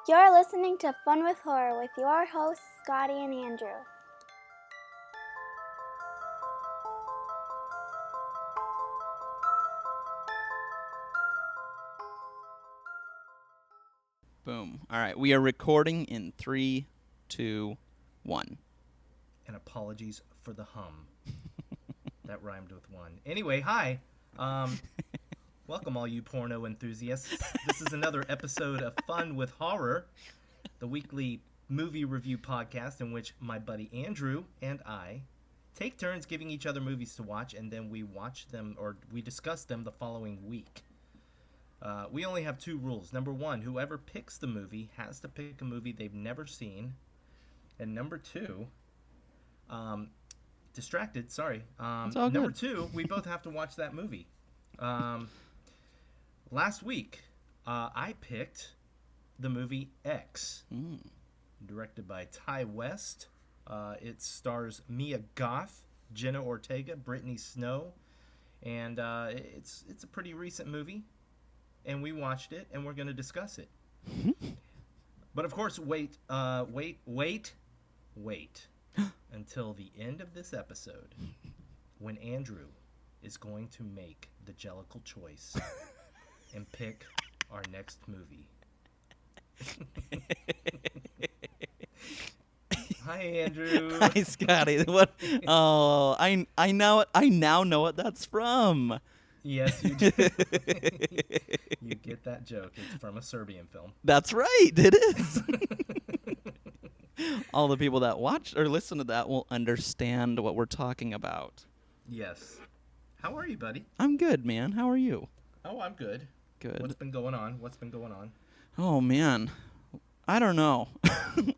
You're listening to Fun with Horror with your hosts, Scotty and Andrew. Boom. All right, we are recording in 3, 2, 1. And apologies for the hum. That rhymed with one. Anyway, hi. Welcome, all you porno enthusiasts. This is another episode of Fun with Horror, the weekly movie review podcast in which my buddy Andrew and I take turns giving each other movies to watch, and then we watch them, or we discuss them the following week. We only have 2 rules. Number 1, whoever picks the movie has to pick a movie they've never seen. And number 2, distracted, sorry. Number 2, we both have to watch that movie. Last week, I picked the movie X, directed by Ty West. It stars Mia Goth, Jenna Ortega, Brittany Snow, and it's a pretty recent movie. And we watched it, and we're going to discuss it. But of course, wait until the end of this episode when Andrew is going to make the jellicle choice and pick our next movie. Hi, Andrew. Hi, Scotty. What? Oh, I now know what that's from. Yes, you do. You get that joke. It's from a Serbian film. That's right. It is. All the people that watch or listen to that will understand what we're talking about. Yes. How are you, buddy? I'm good, man. How are you? Oh, I'm good. Good. What's been going on? Oh, man. I don't know.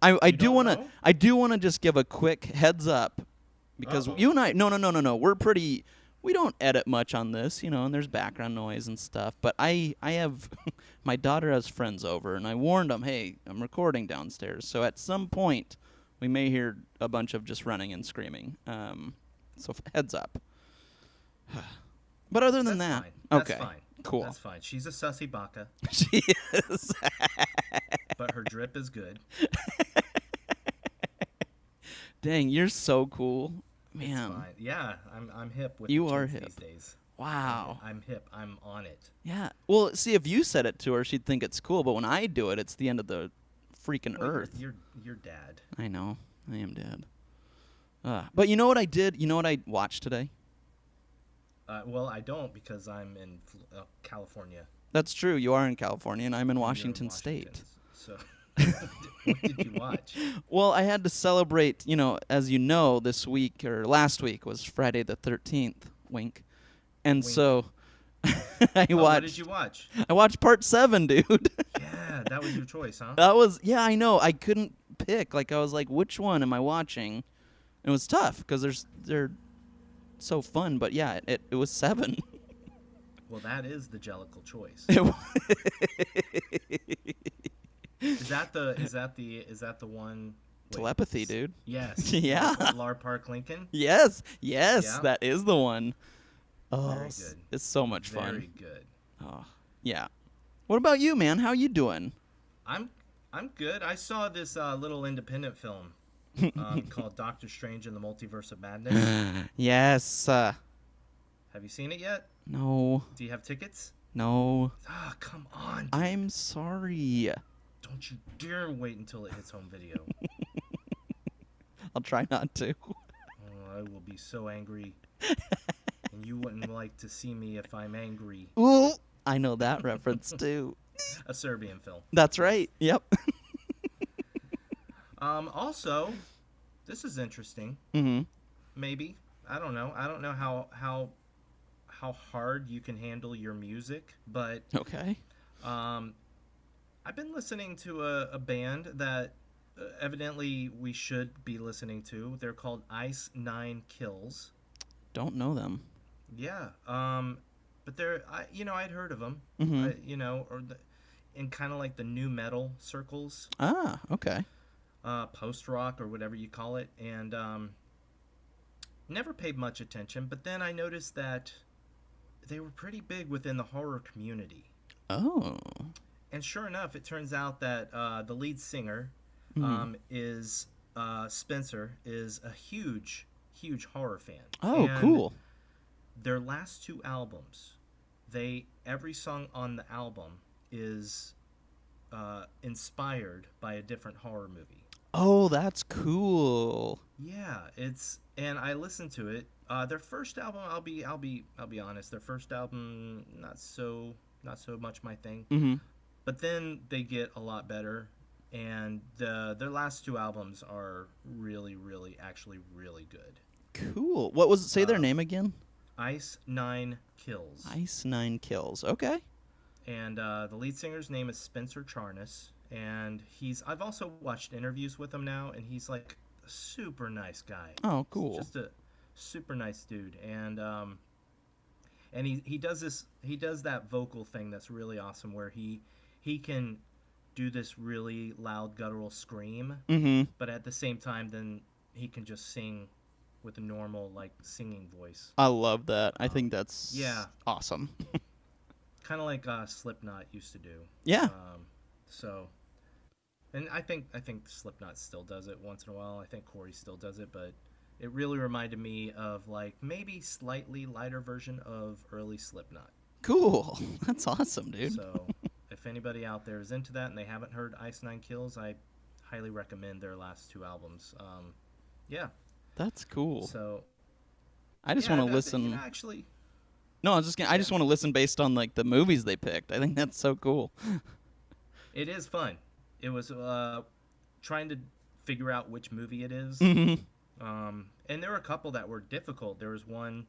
I do want to just give a quick heads up because you and I no. We don't edit much on this, and there's background noise and stuff. But I have, my daughter has friends over, and I warned them, hey, I'm recording downstairs. So at some point, we may hear a bunch of just running and screaming. So heads up. But other than that, fine. Okay, That's fine. Cool. That's fine. She's a sussy baka. She is. But her drip is good. Dang, you're so cool. Man. Fine. Yeah, I'm hip with you the are kids hip. these days. Wow. I'm hip. I'm on it. Yeah. Well, see, if you said it to her, she'd think it's cool. But when I do it, it's the end of the freaking earth. You're dad. I know. I am dad. But you know what I did? You know what I watched today? Well, I don't because I'm in California. That's true. You are in California, and I'm in Washington State. So, what did you watch? Well, I had to celebrate, as you know, this week or last week was Friday the 13th. Wink. And Wink. So I watched. What did you watch? I watched part 7, dude. Yeah, that was your choice, huh? Yeah, I know. I couldn't pick. I was like, which one am I watching? It was tough because they're so fun. But yeah, it was 7. Well, that is the jellicle choice. Is that the one? Telepathy, dude. Yes. Yeah. Lar Park Lincoln. Yes, Yeah. that is the one. Oh, Very good. It's so much fun. Very good. Oh, yeah. What about you, man? How you doing? I'm good. I saw this little independent film called Doctor Strange in the Multiverse of Madness. Yes. Have you seen it yet? No. Do you have tickets? No. Ah, come on. Dude. I'm sorry. Don't you dare wait until it hits home video. I'll try not to. Oh, I will be so angry. And you wouldn't like to see me if I'm angry. Ooh, I know that reference too. A Serbian film. That's right. Yep. Also, this is interesting. Mm-hmm. Maybe. I don't know. I don't know how hard you can handle your music, but Okay. I've been listening to a band that evidently we should be listening to. They're called Ice Nine Kills. Don't know them. Yeah. But they're I'd heard of them. Mm-hmm. In kind of like the new metal circles. Ah, okay. Post rock or whatever you call it, and never paid much attention. But then I noticed that they were pretty big within the horror community. Oh. and sure enough, it turns out that the lead singer is Spencer is a huge horror fan. Oh, and cool. Their last 2 albums, every song on the album is inspired by a different horror movie. Oh, that's cool. Yeah, and I listened to it. Their first album, I'll be honest. Their first album, not so much my thing. Mm-hmm. But then they get a lot better, and their last 2 albums are really, actually really good. Cool. What was it? Say their name again. Ice Nine Kills. Ice Nine Kills. Okay. And the lead singer's name is Spencer Charnas, and I've also watched interviews with him now, and he's like a super nice guy. Oh, cool. He's just a super nice dude, and he does that vocal thing that's really awesome, where he can do this really loud guttural scream, but at the same time, then he can just sing with a normal like singing voice. I love that. I think that's awesome. Kind of like Slipknot used to do. Yeah. And I think Slipknot still does it once in a while. I think Corey still does it, but it really reminded me of like maybe slightly lighter version of early Slipknot. Cool. That's awesome, dude. So if anybody out there is into that and they haven't heard Ice Nine Kills, I highly recommend their last 2 albums. Yeah. That's cool. So I just want to listen. Actually. No, I just want to listen based on like the movies they picked. I think that's so cool. It is fun. It was trying to figure out which movie it is. Mm-hmm. And there were a couple that were difficult. There was one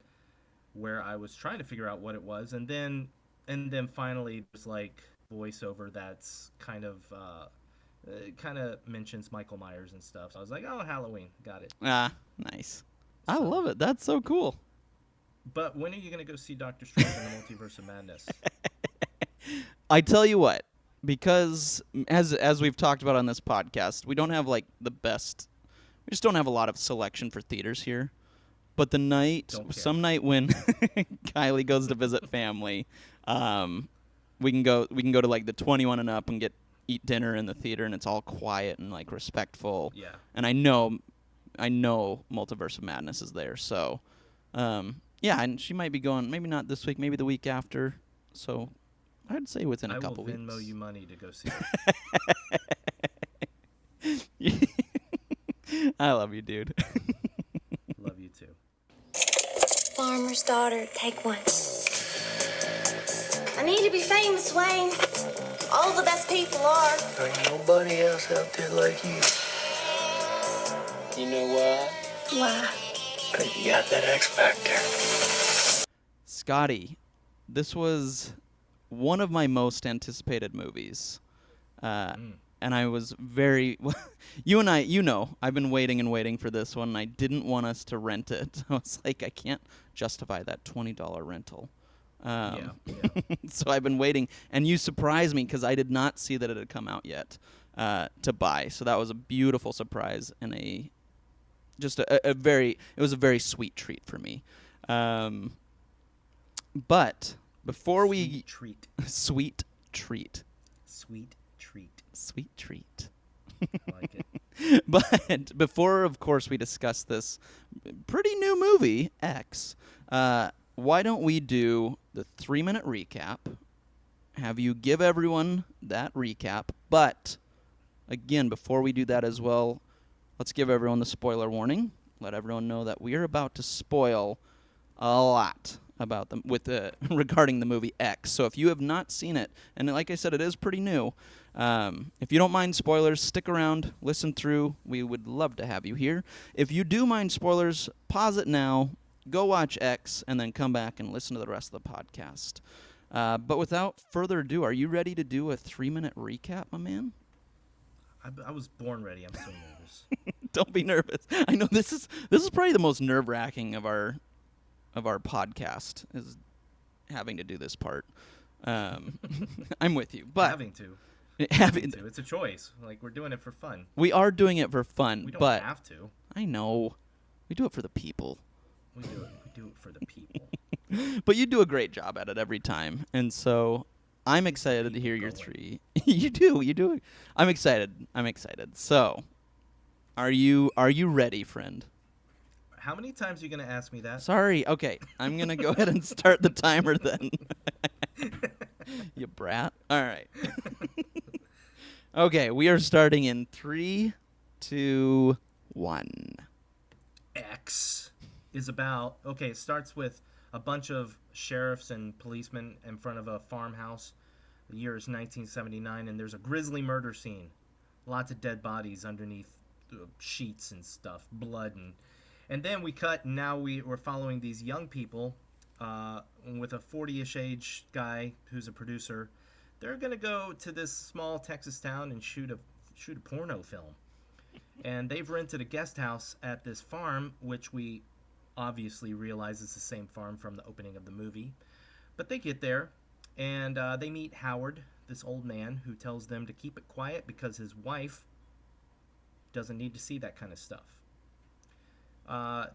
where I was trying to figure out what it was, and then finally there's like voiceover that's kind of mentions Michael Myers and stuff. So I was like, oh, Halloween, got it. Ah, nice. I love it. That's so cool. But when are you going to go see Doctor Strange in the Multiverse of Madness? I tell you what, because as we've talked about on this podcast, we don't have like the best. We just don't have a lot of selection for theaters here. But some night when Kylie goes to visit family, we can go to like the 21 and up and eat dinner in the theater, and it's all quiet and like respectful. Yeah. And I know Multiverse of Madness is there, so yeah, and she might be going, maybe not this week, maybe the week after. So I'd say within a couple weeks. I will Venmo you money to go see it. I love you, dude. Love you too. Farmer's daughter, take one. I need to be famous, Wayne. All the best people are. There ain't nobody else out there like you. You know why? Why? Because you got that X Factor. Scotty, this was one of my most anticipated movies. And I was very... you and I, I've been waiting for this one, and I didn't want us to rent it. I was like, I can't justify that $20 rental. Yeah. So I've been waiting, and you surprised me because I did not see that it had come out yet to buy. So that was a beautiful surprise and it was a very sweet treat for me. But before Sweet treat. Sweet treat. Sweet treat. Sweet treat. I like it. But before, of course, we discuss this pretty new movie, X, why don't we do the 3-minute recap, have you give everyone that recap, but, again, before we do that as well, let's give everyone the spoiler warning, let everyone know that we are about to spoil a lot about them regarding the movie X. So if you have not seen it, and like I said, it is pretty new, if you don't mind spoilers, stick around, listen through. We would love to have you here. If you do mind spoilers, pause it now, go watch X, and then come back and listen to the rest of the podcast. But without further ado, are you ready to do a 3-minute recap, my man? I was born ready. I'm so nervous. Don't be nervous. I know this is probably the most nerve-wracking of our podcast, is having to do this part. I'm with you, but having to. It's a choice. Like, we're doing it for fun. We are doing it for fun, We don't but have to. I know we do it for the people. We do it for the people. But you do a great job at it every time, and so I'm excited to hear your going. 3. You do. I'm excited. So, are you ready, friend? How many times are you going to ask me that? Sorry. Okay, I'm gonna go ahead and start the timer then. You brat. All right. Okay, we are starting in 3, 2, 1. X is about, okay, it starts with a bunch of sheriffs and policemen in front of a farmhouse. The year is 1979, and there's a grisly murder scene. Lots of dead bodies underneath sheets and stuff, blood. And then we cut, and now we're following these young people with a 40-ish age guy who's a producer. They're going to go to this small Texas town and shoot a porno film. And they've rented a guest house at this farm, which we obviously realize is the same farm from the opening of the movie. But they get there, and they meet Howard, this old man, who tells them to keep it quiet because his wife doesn't need to see that kind of stuff.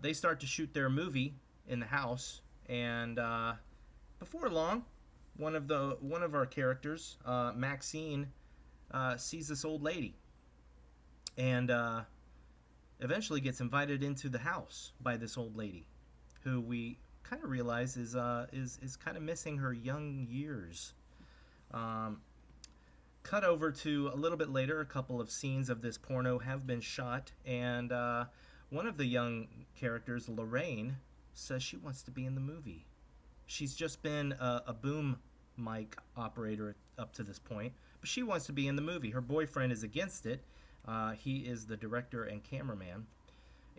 They start to shoot their movie in the house, and before long, one of our characters, Maxine, sees this old lady, and eventually gets invited into the house by this old lady, who we kind of realize is kind of missing her young years. Cut over to a little bit later, a couple of scenes of this porno have been shot, and one of the young characters, Lorraine, says she wants to be in the movie. She's just been a boom mic operator up to this point, but she wants to be in the movie. Her boyfriend is against it. He is the director and cameraman.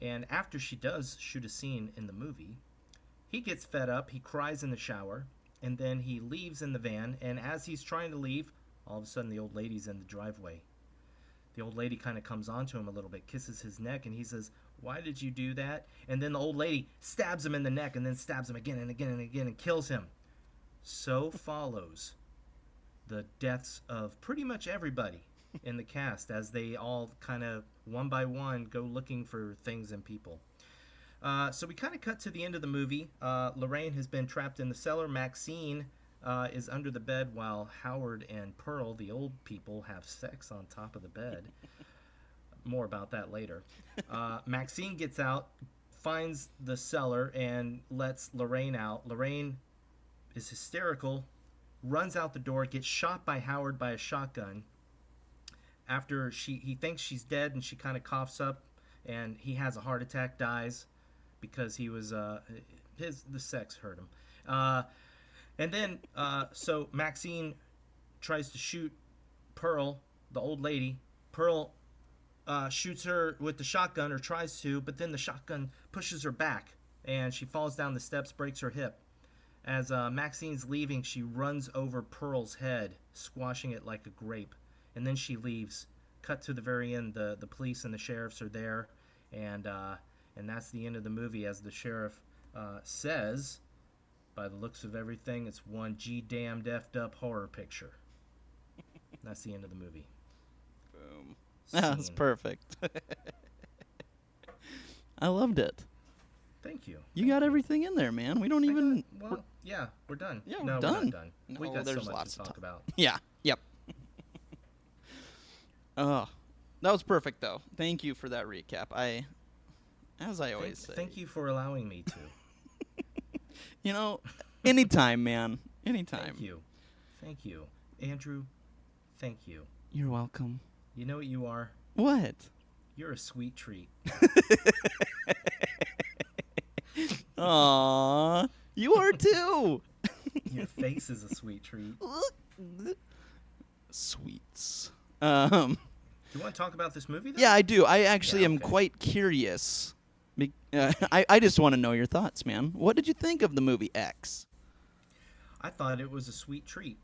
And after she does shoot a scene in the movie, he gets fed up, he cries in the shower, and then he leaves in the van, and as he's trying to leave, all of a sudden the old lady's in the driveway. The old lady kind of comes onto him a little bit, kisses his neck, and he says, "Why did you do that?" And then the old lady stabs him in the neck, and then stabs him again and again and again and kills him. So follows the deaths of pretty much everybody in the cast as they all kind of one by one go looking for things and people. So we kind of cut to the end of the movie. Lorraine has been trapped in the cellar. Maxine is under the bed while Howard and Pearl, the old people, have sex on top of the bed. More about that later. Maxine gets out, finds the cellar, and lets Lorraine out. Lorraine is hysterical, runs out the door, gets shot by Howard by a shotgun. After he thinks she's dead, and she kind of coughs up, and he has a heart attack, dies because he was the sex hurt him. And then so Maxine tries to shoot Pearl, the old lady. Pearl shoots her with the shotgun, or tries to, but then the shotgun pushes her back, and she falls down the steps, breaks her hip. As Maxine's leaving, she runs over Pearl's head, squashing it like a grape. And then she leaves. Cut to the very end, the police and the sheriffs are there, and that's the end of the movie. As the sheriff says, by the looks of everything, it's one G-damned effed up horror picture. That's the end of the movie. Boom. That's perfect. I loved it. Thank you. You got everything in there, man. We don't even... Yeah, we're done. Yeah, no, we're done. We're not done. No, We got there's so much lots to to talk about. Yeah, yep. Oh, that was perfect, though. Thank you for that recap. As I always say. Thank you for allowing me to. You know, anytime, man. Anytime. Thank you. Andrew, thank you. You're welcome. You know what you are? What? You're a sweet treat. Aww. You are too. Your face is a sweet treat. Sweets. Do you want to talk about this movie, though? Yeah, I do. I actually am okay. quite curious. I just want to know your thoughts, man. What did you think of the movie X? I thought it was a sweet treat.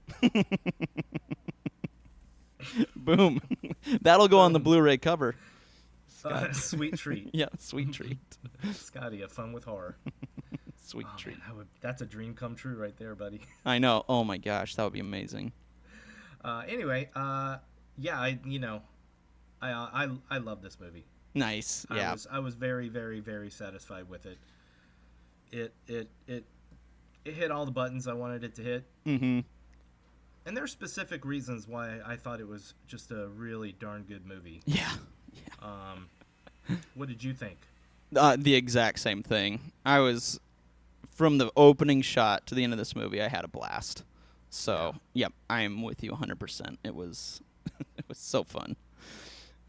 Boom. That'll go on the Blu-ray cover. Sweet treat. Yeah, sweet treat. Scotty, have fun with horror. Sweet treat. Man, that's a dream come true right there, buddy. I know. Oh my gosh, that would be amazing. Anyway, yeah, I love this movie. Nice. Yeah. I was very, very, very satisfied with it. It hit all the buttons I wanted it to hit. Mm-hmm. And there's specific reasons why I thought it was just a really darn good movie. Yeah. What did you think? The exact same thing. I was, from the opening shot to the end of this movie, I had a blast. So, yep, I'm with you 100%. It was it was so fun.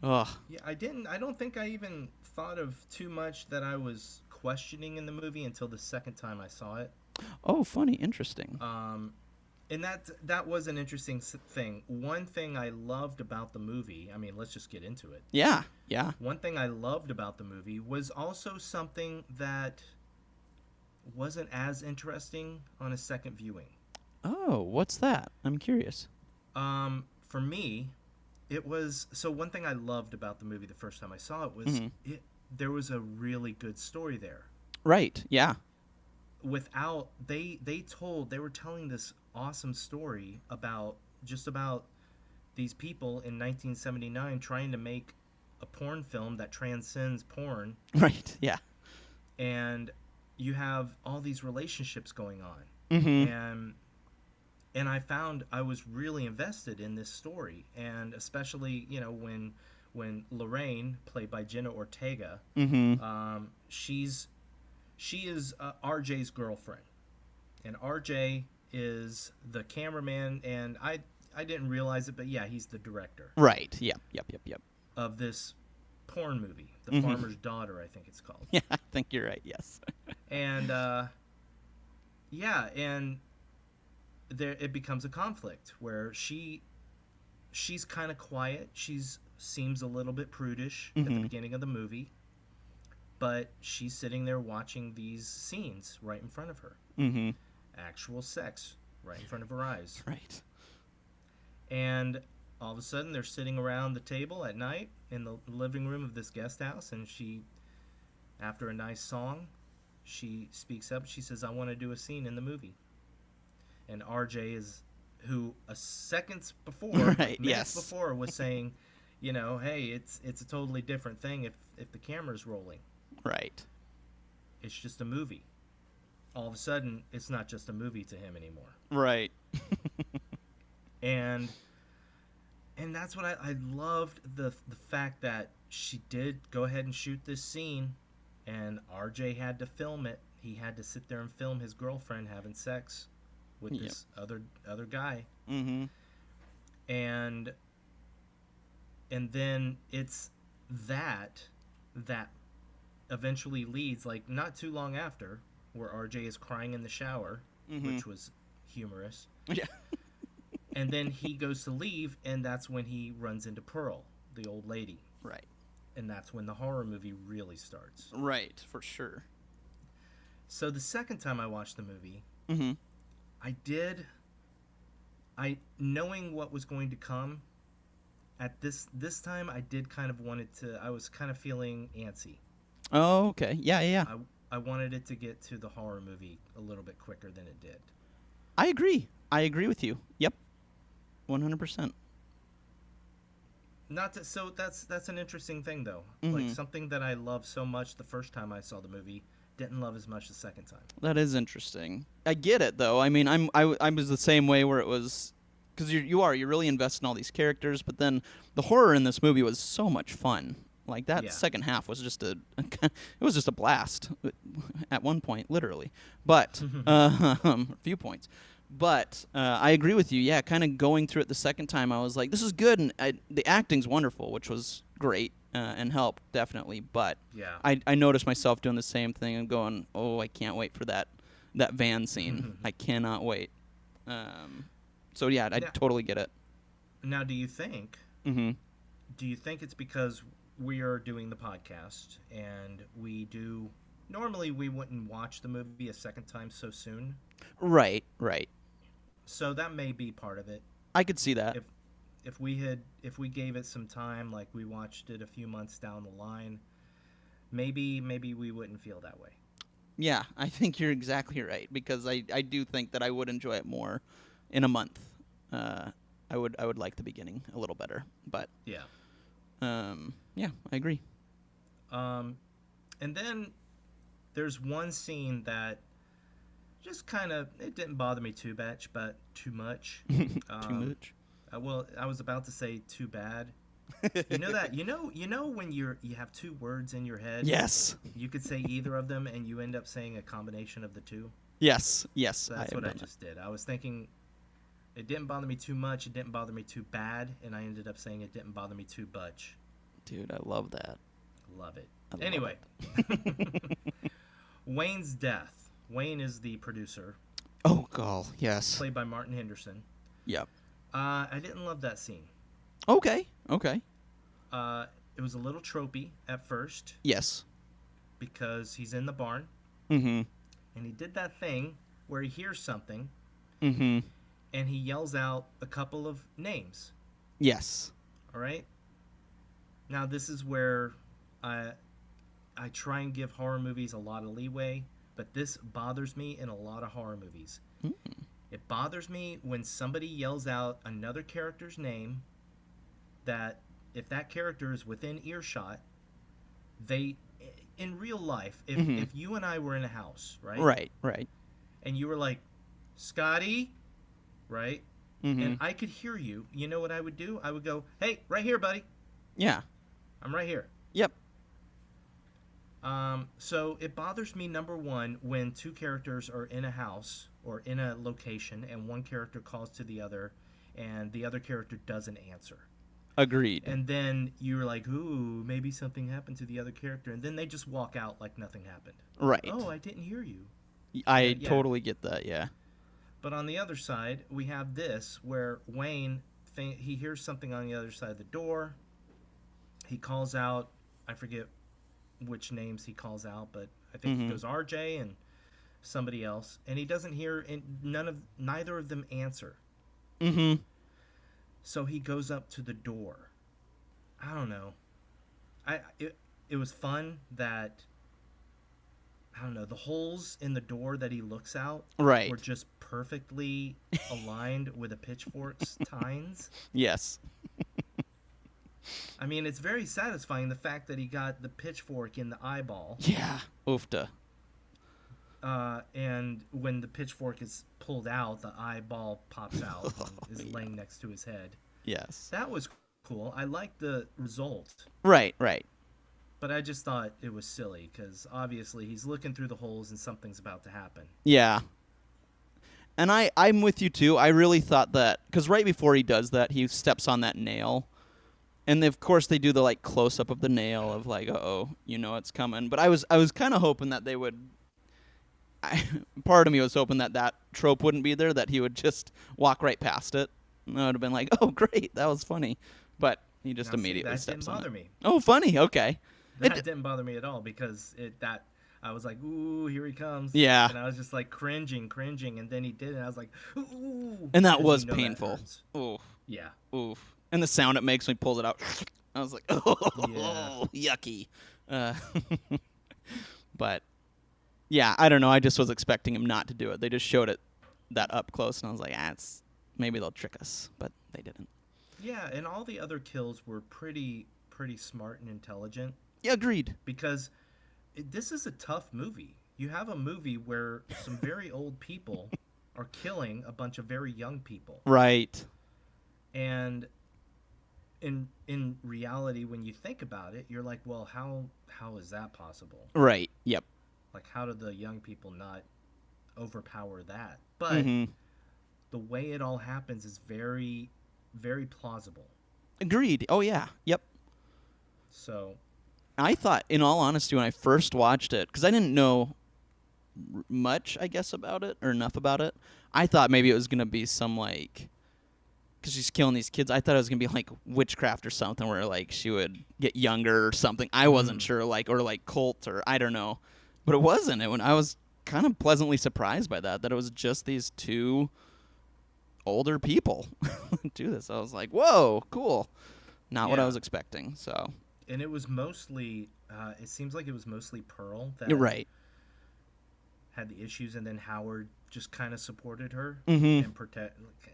Ugh. Yeah, I don't think I even thought of too much that I was questioning in the movie until the second time I saw it. Oh, funny, interesting. And that was an interesting thing. One thing I loved about the movie, I mean, let's just get into it. Yeah. One thing I loved about the movie was also something that wasn't as interesting on a second viewing. Oh, what's that? I'm curious. For me, it was, so one thing I loved about the movie the first time I saw it was there was a really good story there. Right, yeah. Without, they were telling this awesome story about these people in 1979 trying to make a porn film that transcends porn. Right, yeah. And you have all these relationships going on. Mm-hmm. And I found I was really invested in this story, and especially, you know, when Lorraine, played by Jenna Ortega, she is RJ's girlfriend, and RJ is the cameraman, and I didn't realize it, but yeah, he's the director. Right. Yep. Of this porn movie, The Farmer's Daughter, I think it's called. Yeah, I think you're right. Yes. And and there it becomes a conflict where she's kind of quiet. Seems a little bit prudish at the beginning of the movie, but she's sitting there watching these scenes right in front of her. Mm-hmm. Actual sex right in front of her eyes. Right. And all of a sudden, they're sitting around the table at night in the living room of this guest house, and she, after a nice song, she speaks up. She says, "I want to do a scene in the movie." And RJ is, who minutes before was saying, you know, hey, it's a totally different thing if the camera's rolling. Right. It's just a movie. All of a sudden, it's not just a movie to him anymore. Right. And that's what I loved, the fact that she did go ahead and shoot this scene, and RJ had to film it. He had to sit there and film his girlfriend having sex with this other guy. Mm-hmm. And then it's that eventually leads, like, not too long after, where RJ is crying in the shower, which was humorous. Yeah. And then he goes to leave, and that's when he runs into Pearl, the old lady. Right. And that's when the horror movie really starts. Right, for sure. So the second time I watched the movie, knowing what was going to come, at this time I did kind of I was kind of feeling antsy. Oh, okay. Yeah. I wanted it to get to the horror movie a little bit quicker than it did. I agree with you. Yep. 100%. So that's an interesting thing, though. Like, something that I loved so much the first time I saw the movie, didn't love as much the second time. That is interesting. I get it, though. I mean, I was the same way, where it was, because you're really invested in all these characters, but then the horror in this movie was so much fun. Like, that second half was just it was just a blast at one point, literally. But a few points. But I agree with you. Yeah, kind of going through it the second time, I was like, this is good, and the acting's wonderful, which was great and helped, definitely. But I noticed myself doing the same thing and going, oh, I can't wait for that van scene. I cannot wait. So, yeah, I totally get it. Now, do you think it's because we are doing the podcast, and normally we wouldn't watch the movie a second time so soon? Right. So that may be part of it. I could see that. If we gave it some time, like we watched it a few months down the line, maybe we wouldn't feel that way. Yeah, I think you're exactly right, because I do think that I would enjoy it more in a month. I would like the beginning a little better, but yeah, I agree. And then there's one scene that just kind of, it didn't bother me too much, but too much. Too much. Well, I was about to say too bad. You know that you know when you have two words in your head. Yes. You could say either of them, and you end up saying a combination of the two. Yes. So that's what I just did. I was thinking, it didn't bother me too much. It didn't bother me too bad, and I ended up saying it didn't bother me too much. Dude, I love that. Love it. I love Anyway, Wayne's death. Wayne is the producer, Oh, God. Yes. played by Martin Henderson. Yep. I didn't love that scene. Okay. It was a little tropey at first Yes. because he's in the barn Mm-hmm. and he did that thing where he hears something Mm-hmm. and he yells out a couple of names. Yes. All right. Now this is where I try and give horror movies a lot of leeway, but this bothers me in a lot of horror movies. Mm. It bothers me when somebody yells out another character's name that if that character is within earshot, they, in real life, if you and I were in a house, right? Right. And you were like, Scotty, right? Mm-hmm. And I could hear you, you know what I would do? I would go, hey, right here, buddy. Yeah. I'm right here. Yep. So it bothers me, number one, when two characters are in a house or in a location and one character calls to the other and the other character doesn't answer. Agreed. And then you're like, ooh, maybe something happened to the other character. And then they just walk out like nothing happened. Right. Oh, I didn't hear you. I Yeah. totally get that, yeah. But on the other side, we have this where Wayne, he hears something on the other side of the door. He calls out, I forget which names he calls out, but I think he goes RJ and somebody else. And he doesn't hear, and neither of them answer. Mm-hmm. So he goes up to the door. I don't know. It was fun that, I don't know, the holes in the door that he looks out Right. were just perfectly aligned with a pitchfork's tines. Yes. I mean, it's very satisfying, the fact that he got the pitchfork in the eyeball. Yeah. Oofta. And when the pitchfork is pulled out, the eyeball pops out and is laying next to his head. Yes. That was cool. I liked the result. Right. But I just thought it was silly because obviously he's looking through the holes and something's about to happen. Yeah. And I'm with you too. I really thought that, because right before he does that, he steps on that nail. And of course they do the like close up of the nail of like, uh-oh, you know it's coming. But I was kind of hoping that they would, part of me was hoping that trope wouldn't be there, that he would just walk right past it. And I would have been like, oh great, that was funny. But he just Now, see, immediately that steps didn't on bother it. me. Oh, funny. Okay. That didn't bother me at all because I was like, ooh, here he comes. Yeah. And I was just like cringing, and then he did it, and I was like, ooh. And that because was you know that painful. hurts. Oof. Yeah. Oof. And the sound it makes when he pulls it out. I was like, oh, Yeah. yucky. But, yeah, I don't know. I just was expecting him not to do it. They just showed it that up close, and I was like, maybe they'll trick us. But they didn't. Yeah, and all the other kills were pretty smart and intelligent. Yeah, agreed. Because this is a tough movie. You have a movie where some very old people are killing a bunch of very young people. Right. And in reality, when you think about it, you're like, well, how is that possible? Right. Yep. Like, how did the young people not overpower that? But the way it all happens is very, very plausible. Agreed. Oh, yeah. Yep. So I thought, in all honesty, when I first watched it, because I didn't know much, I guess, about it, or enough about it, I thought maybe it was going to be some, like, because she's killing these kids, I thought it was going to be, like, witchcraft or something, where, like, she would get younger or something. I wasn't sure, like, or, like, cult, or I don't know. But it wasn't. I was kind of pleasantly surprised by that it was just these two older people do this. I was like, whoa, cool. Not what I was expecting, so. And it was mostly, it seems like it was mostly Pearl that You're right. had the issues, and then Howard just kind of supported her Mm-hmm. and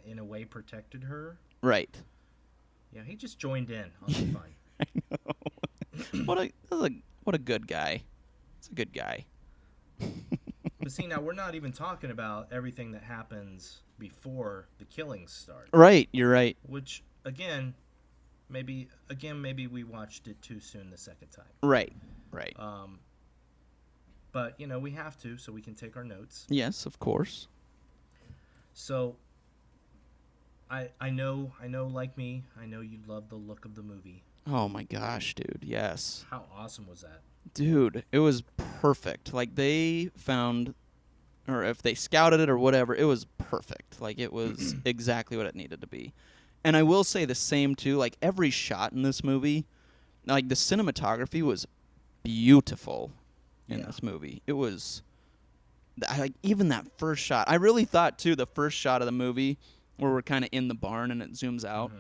in a way protected her. Right. Yeah, he just joined in on the fun. I know. What a good guy. It's a good guy. But see, now we're not even talking about everything that happens before the killings start. Right, you're right. Which, again, maybe we watched it too soon the second time. Right. But, we have to so we can take our notes. Yes, of course. So, I know, like me, I know you love the look of the movie. Oh my gosh, dude, yes. How awesome was that? Dude, it was perfect. Like, they found, or if they scouted it or whatever, it was perfect. Like, it was exactly what it needed to be. And I will say the same, too. Like, every shot in this movie, like, the cinematography was beautiful in this movie. It was, like, even that first shot. I really thought, too, the first shot of the movie where we're kind of in the barn and it zooms out,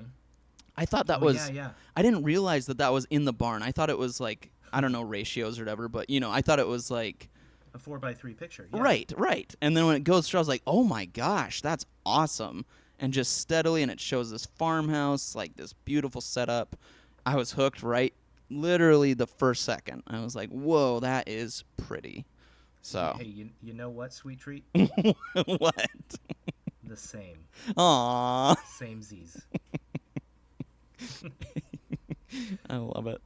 I thought that was, I didn't realize that was in the barn. I thought it was, like, I don't know, ratios or whatever, but, I thought it was, like, a 4x3 picture. Yeah. Right. And then when it goes through, I was like, oh my gosh, that's awesome. And just steadily, and it shows this farmhouse, like this beautiful setup. I was hooked right, literally the first second. I was like, whoa, that is pretty. So. Hey, you know what, sweet treat? What? The same. Aww. Same Z's. I love it.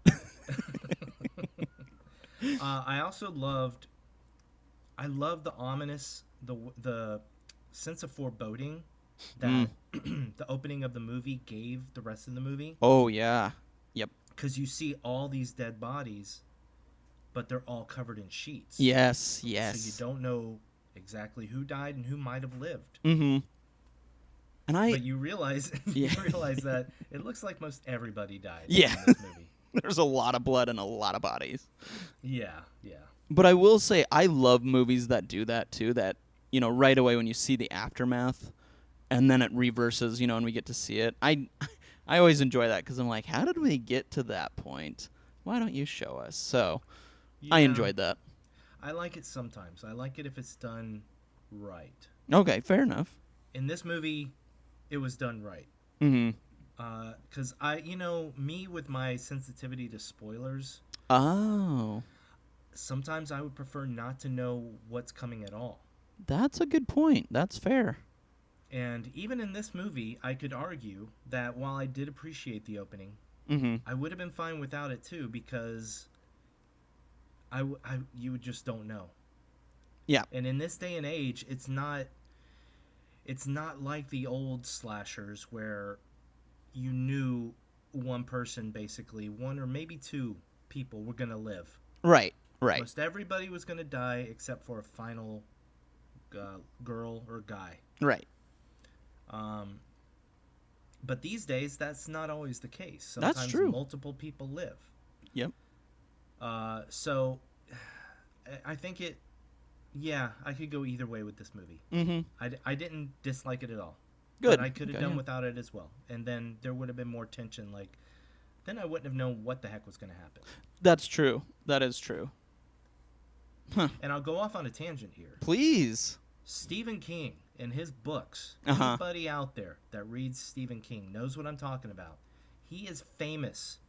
I also loved the ominous, the sense of foreboding that the opening of the movie gave the rest of the movie. Oh, yeah. Yep. Because you see all these dead bodies, but they're all covered in sheets. Yes. So you don't know exactly who died and who might have lived. Mm-hmm. But you realize that it looks like most everybody died in Yeah. this movie. There's a lot of blood and a lot of bodies. Yeah. But I will say I love movies that do that too, that, right away when you see the aftermath and then it reverses, and we get to see it. I always enjoy that because I'm like, how did we get to that point? Why don't you show us? So I enjoyed that. I like it sometimes. I like it if it's done right. Okay, fair enough. In this movie, it was done right. Mm-hmm. Because me with my sensitivity to spoilers. Oh. Sometimes I would prefer not to know what's coming at all. That's a good point. That's fair. And even in this movie, I could argue that while I did appreciate the opening, I would have been fine without it too, because you just don't know. Yeah. And in this day and age, it's not like the old slashers where you knew one person, basically, one or maybe two people were going to live. Right. Most everybody was going to die except for a final girl or guy. Right. But these days, that's not always the case. Sometimes that's true. Multiple people live. Yep. So I think I could go either way with this movie. Mm-hmm. I didn't dislike it at all. Good. But I could have done without it as well. And then there would have been more tension. Then I wouldn't have known what the heck was going to happen. That's true. That is true. Huh. And I'll go off on a tangent here. Please. Stephen King, in his books, anybody out there that reads Stephen King knows what I'm talking about. He is famous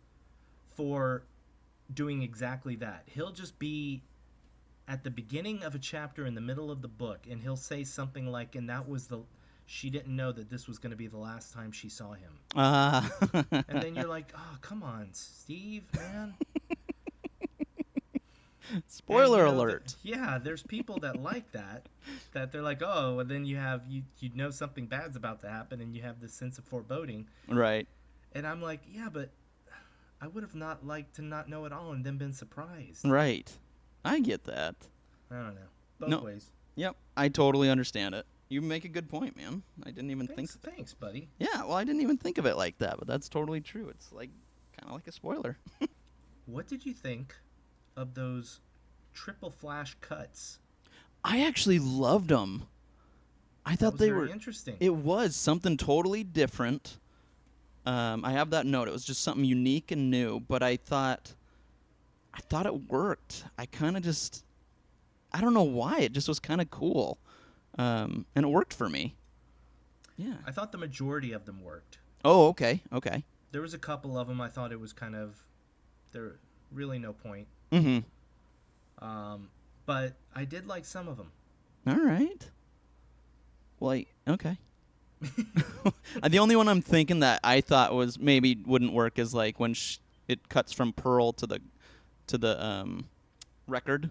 for doing exactly that. He'll just be at the beginning of a chapter in the middle of the book, and he'll say something like, and that was she didn't know that this was going to be the last time she saw him. And then you're like, oh, come on, Steve, man. Spoiler alert. There's people that like that they're like, oh, and then you know something bad's about to happen, and you have this sense of foreboding. Right. And I'm like, yeah, but I would have not liked to not know it all and then been surprised. Right. I get that. I don't know. Both ways. Yep. I totally understand it. You make a good point, man. I didn't even think. Thanks, buddy. Yeah, well, I didn't even think of it like that, but that's totally true. It's like kind of like a spoiler. What did you think of those triple flash cuts? I actually loved them. I thought they were interesting. It was something totally different. I have that note. It was just something unique and new, but I thought it worked. I kind of just, I don't know why. It just was kind of cool. And it worked for me. Yeah. I thought the majority of them worked. Oh, okay. There was a couple of them I thought it was kind of, there really no point. Mm-hmm. But I did like some of them. All right. Well, okay. The only one I'm thinking that I thought was maybe wouldn't work is like when it cuts from Pearl to the record.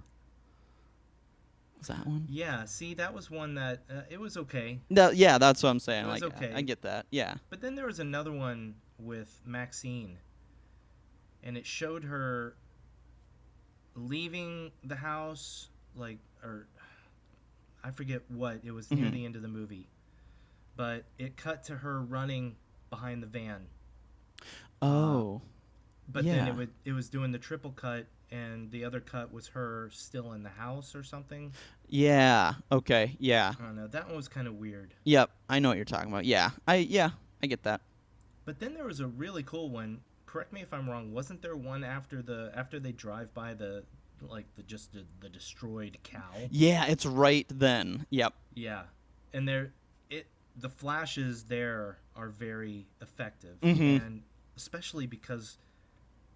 Is that one? Yeah, see, that was one that it was okay. Yeah, that's what I'm saying. It was like, okay. I get that. Yeah. But then there was another one with Maxine, and it showed her leaving the house, or I forget what. It was near the end of the movie. But it cut to her running behind the van. Oh. But yeah. then it was doing the triple cut, and the other cut was her still in the house or something. Yeah. Okay. Yeah. I don't know. That one was kind of weird. Yep. I know what you're talking about. Yeah. I get that. But then there was a really cool one. Correct me if I'm wrong. Wasn't there one after they drive by the destroyed cow? Yeah, it's right then. Yep. Yeah, and the flashes there are very effective, Mm-hmm. and especially because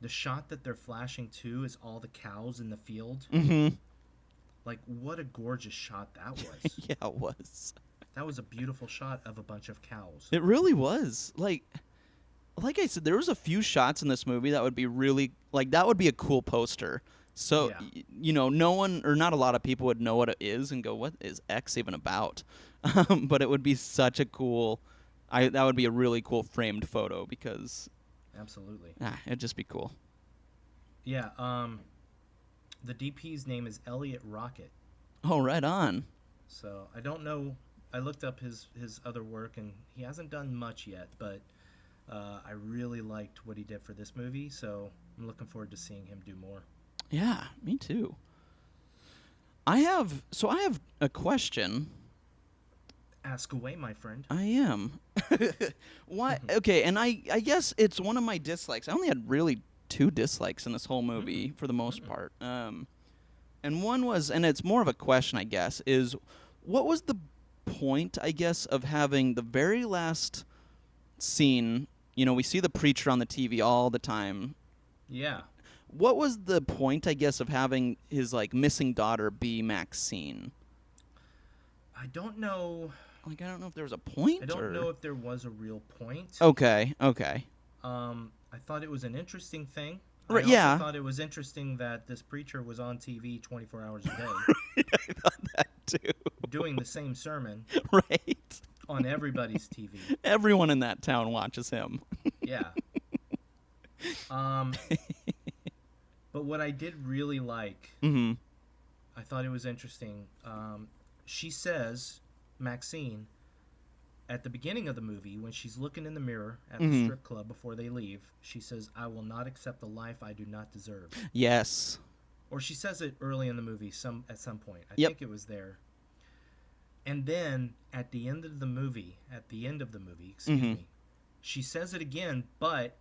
the shot that they're flashing to is all the cows in the field. Mm-hmm. Like, what a gorgeous shot that was. Yeah, it was. That was a beautiful shot of a bunch of cows. It really was. Like I said, there was a few shots in this movie that would be really that would be a cool poster. So Yeah. no one or not a lot of people would know what it is and go, "What is X even about?" But it would be such a cool. That would be a really cool framed photo because. Absolutely. It'd just be cool. Yeah. The DP's name is Elliot Rocket. Oh, right on. So I don't know. I looked up his other work, and he hasn't done much yet, but I really liked what he did for this movie, so I'm looking forward to seeing him do more. Yeah, me too. I have a question. Ask away, my friend. I am. Why? Okay, and I guess it's one of my dislikes. I only had really 2 dislikes in this whole movie for the most part. And one was, and it's more of a question, I guess, is what was the point, I guess, of having the very last scene? We see the preacher on the TV all the time. Yeah. What was the point, I guess, of having his missing daughter be Maxine? I don't know. I don't know if there was a point. I don't know if there was a real point. Okay. I thought it was an interesting thing. Right, I yeah. also thought it was interesting that this preacher was on TV 24 hours a day. I thought that too. Doing the same sermon Right. on everybody's TV. Everyone in that town watches him. Yeah. But what I did really like, Mm-hmm. I thought it was interesting. She says, Maxine, at the beginning of the movie, when she's looking in the mirror at the strip club before they leave, she says, "I will not accept the life I do not deserve." Yes. Or she says it early in the movie, at some point. I Yep. think it was there. And then at the end of the movie, excuse me, she says it again, but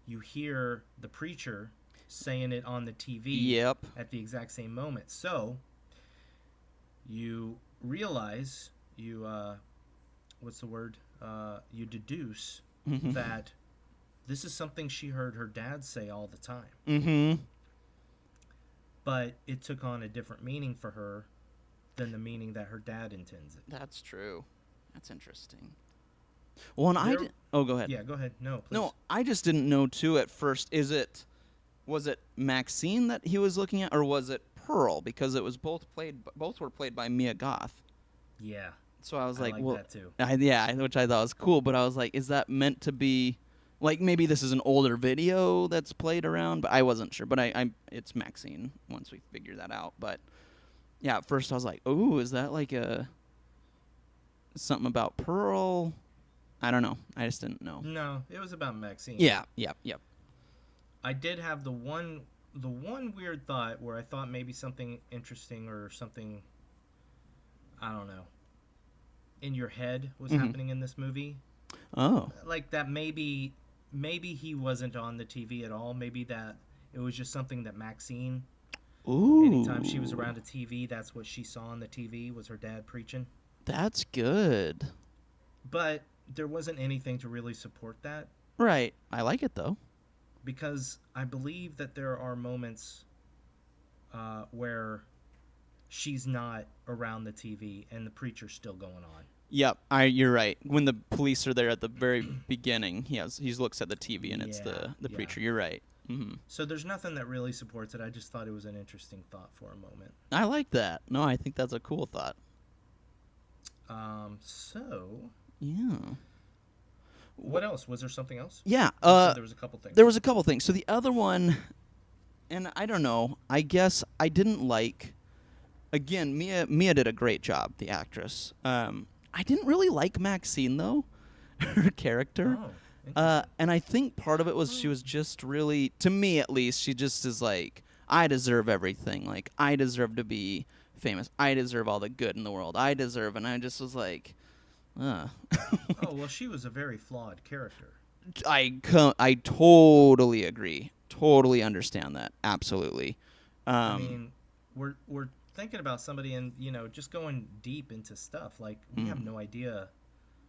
you hear the preacher saying it on the TV Yep. at the exact same moment. So you realize, you deduce that this is something she heard her dad say all the time. Mm-hmm. But it took on a different meaning for her than the meaning that her dad intends it. That's true. That's interesting. Well, and go ahead. Yeah, go ahead. No, please. No, I just didn't know too at first. Was it Maxine that he was looking at, or was it Pearl? Because it was both were played by Mia Goth. Yeah. So I was I like, like well, that too. which I thought was cool. But I was like, is that meant to be, maybe this is an older video that's played around? But I wasn't sure. But it's Maxine once we figured that out. But yeah, at first I was like, oh, is that something about Pearl? I don't know. I just didn't know. No, it was about Maxine. Yeah. I did have the one weird thought where I thought maybe something interesting or something, I don't know, in your head was happening in this movie. Oh. Like that maybe he wasn't on the TV at all. Maybe that it was just something that Maxine, Ooh. anytime she was around a TV, that's what she saw on the TV was her dad preaching. That's good. But there wasn't anything to really support that. Right. I like it, though. Because I believe that there are moments where she's not around the TV and the preacher's still going on. Yep, you're right. When the police are there at the very beginning, he looks at the TV and it's the preacher. You're right. Mm-hmm. So there's nothing that really supports it. I just thought it was an interesting thought for a moment. I like that. No, I think that's a cool thought. Yeah. What else? Was there something else? Yeah. There was a couple things. There was a couple things. So the other one, and I don't know, I guess I didn't like, again, Mia did a great job, the actress. I didn't really like Maxine, though, her character. Oh, and I think part of it was she was just really, to me at least, she just is like, I deserve everything. Like, I deserve to be famous. I deserve all the good in the world. I deserve, and I just was like, Oh, well, she was a very flawed character. I totally agree. Totally understand that. Absolutely. I mean, we're thinking about somebody and, just going deep into stuff. Like, we have no idea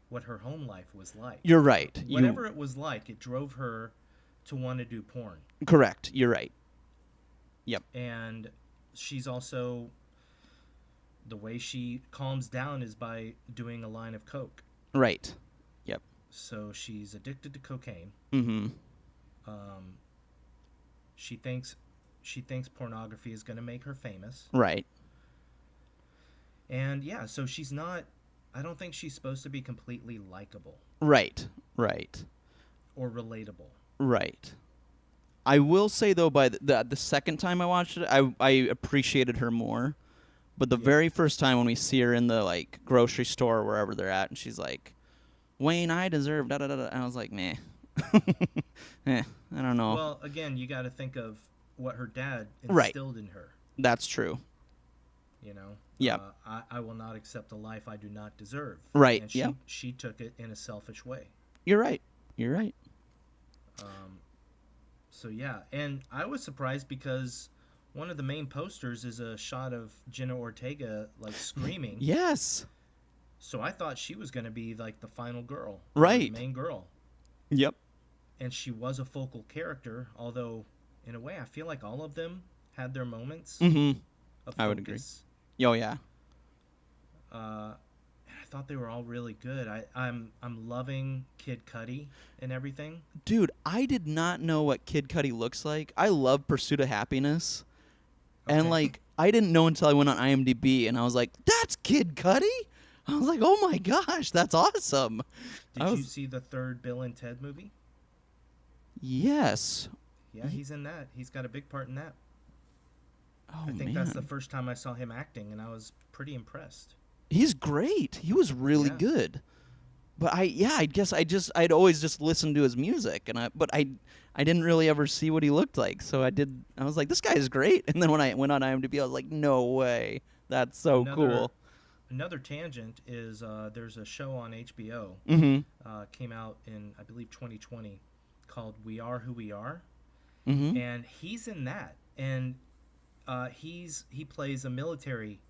what her home life was like. You're right. Whatever it was like, it drove her to want to do porn. Correct. You're right. Yep. And she's also, the way she calms down is by doing a line of coke. Right. Yep. So she's addicted to cocaine. Mm-hmm. She thinks pornography is going to make her famous. Right. And yeah, so I don't think she's supposed to be completely likable. Right. Right. Or relatable. Right. I will say, though, by the second time I watched it, I appreciated her more. But the very first time when we see her in the, like, grocery store or wherever they're at, and she's like, Wayne, I deserve da-da-da-da. And I was like, meh. I don't know. Well, again, you got to think of what her dad instilled in her. That's true. Yeah. I will not accept a life I do not deserve. Right. And she took it in a selfish way. You're right. You're right. So yeah, and I was surprised because one of the main posters is a shot of Jenna Ortega like screaming. Yes. So I thought she was going to be like the final girl. Right. The main girl. Yep. And she was a focal character, although in a way I feel like all of them had their moments of focus. I would agree. Oh yeah. I thought they were all really good. I'm loving Kid Cudi and everything. Dude, I did not know what Kid Cudi looks like. I love Pursuit of Happiness. Okay. And like I didn't know until I went on IMDb and I was like, that's Kid Cudi? I was like, oh my gosh, that's awesome. Did you see the third Bill and Ted movie? Yes. Yeah, he's in that. He's got a big part in that. Oh, I think man. that's the first time I saw him acting, and I was pretty impressed. He's great. He was really good. But I guess I'd always just listened to his music, and I didn't really ever see what he looked like. So I was like, this guy is great. And then when I went on IMDb, I was like, no way, that's so cool. Another tangent is there's a show on HBO came out in I believe 2020 called We Are Who We Are, and he's in that, and he plays a military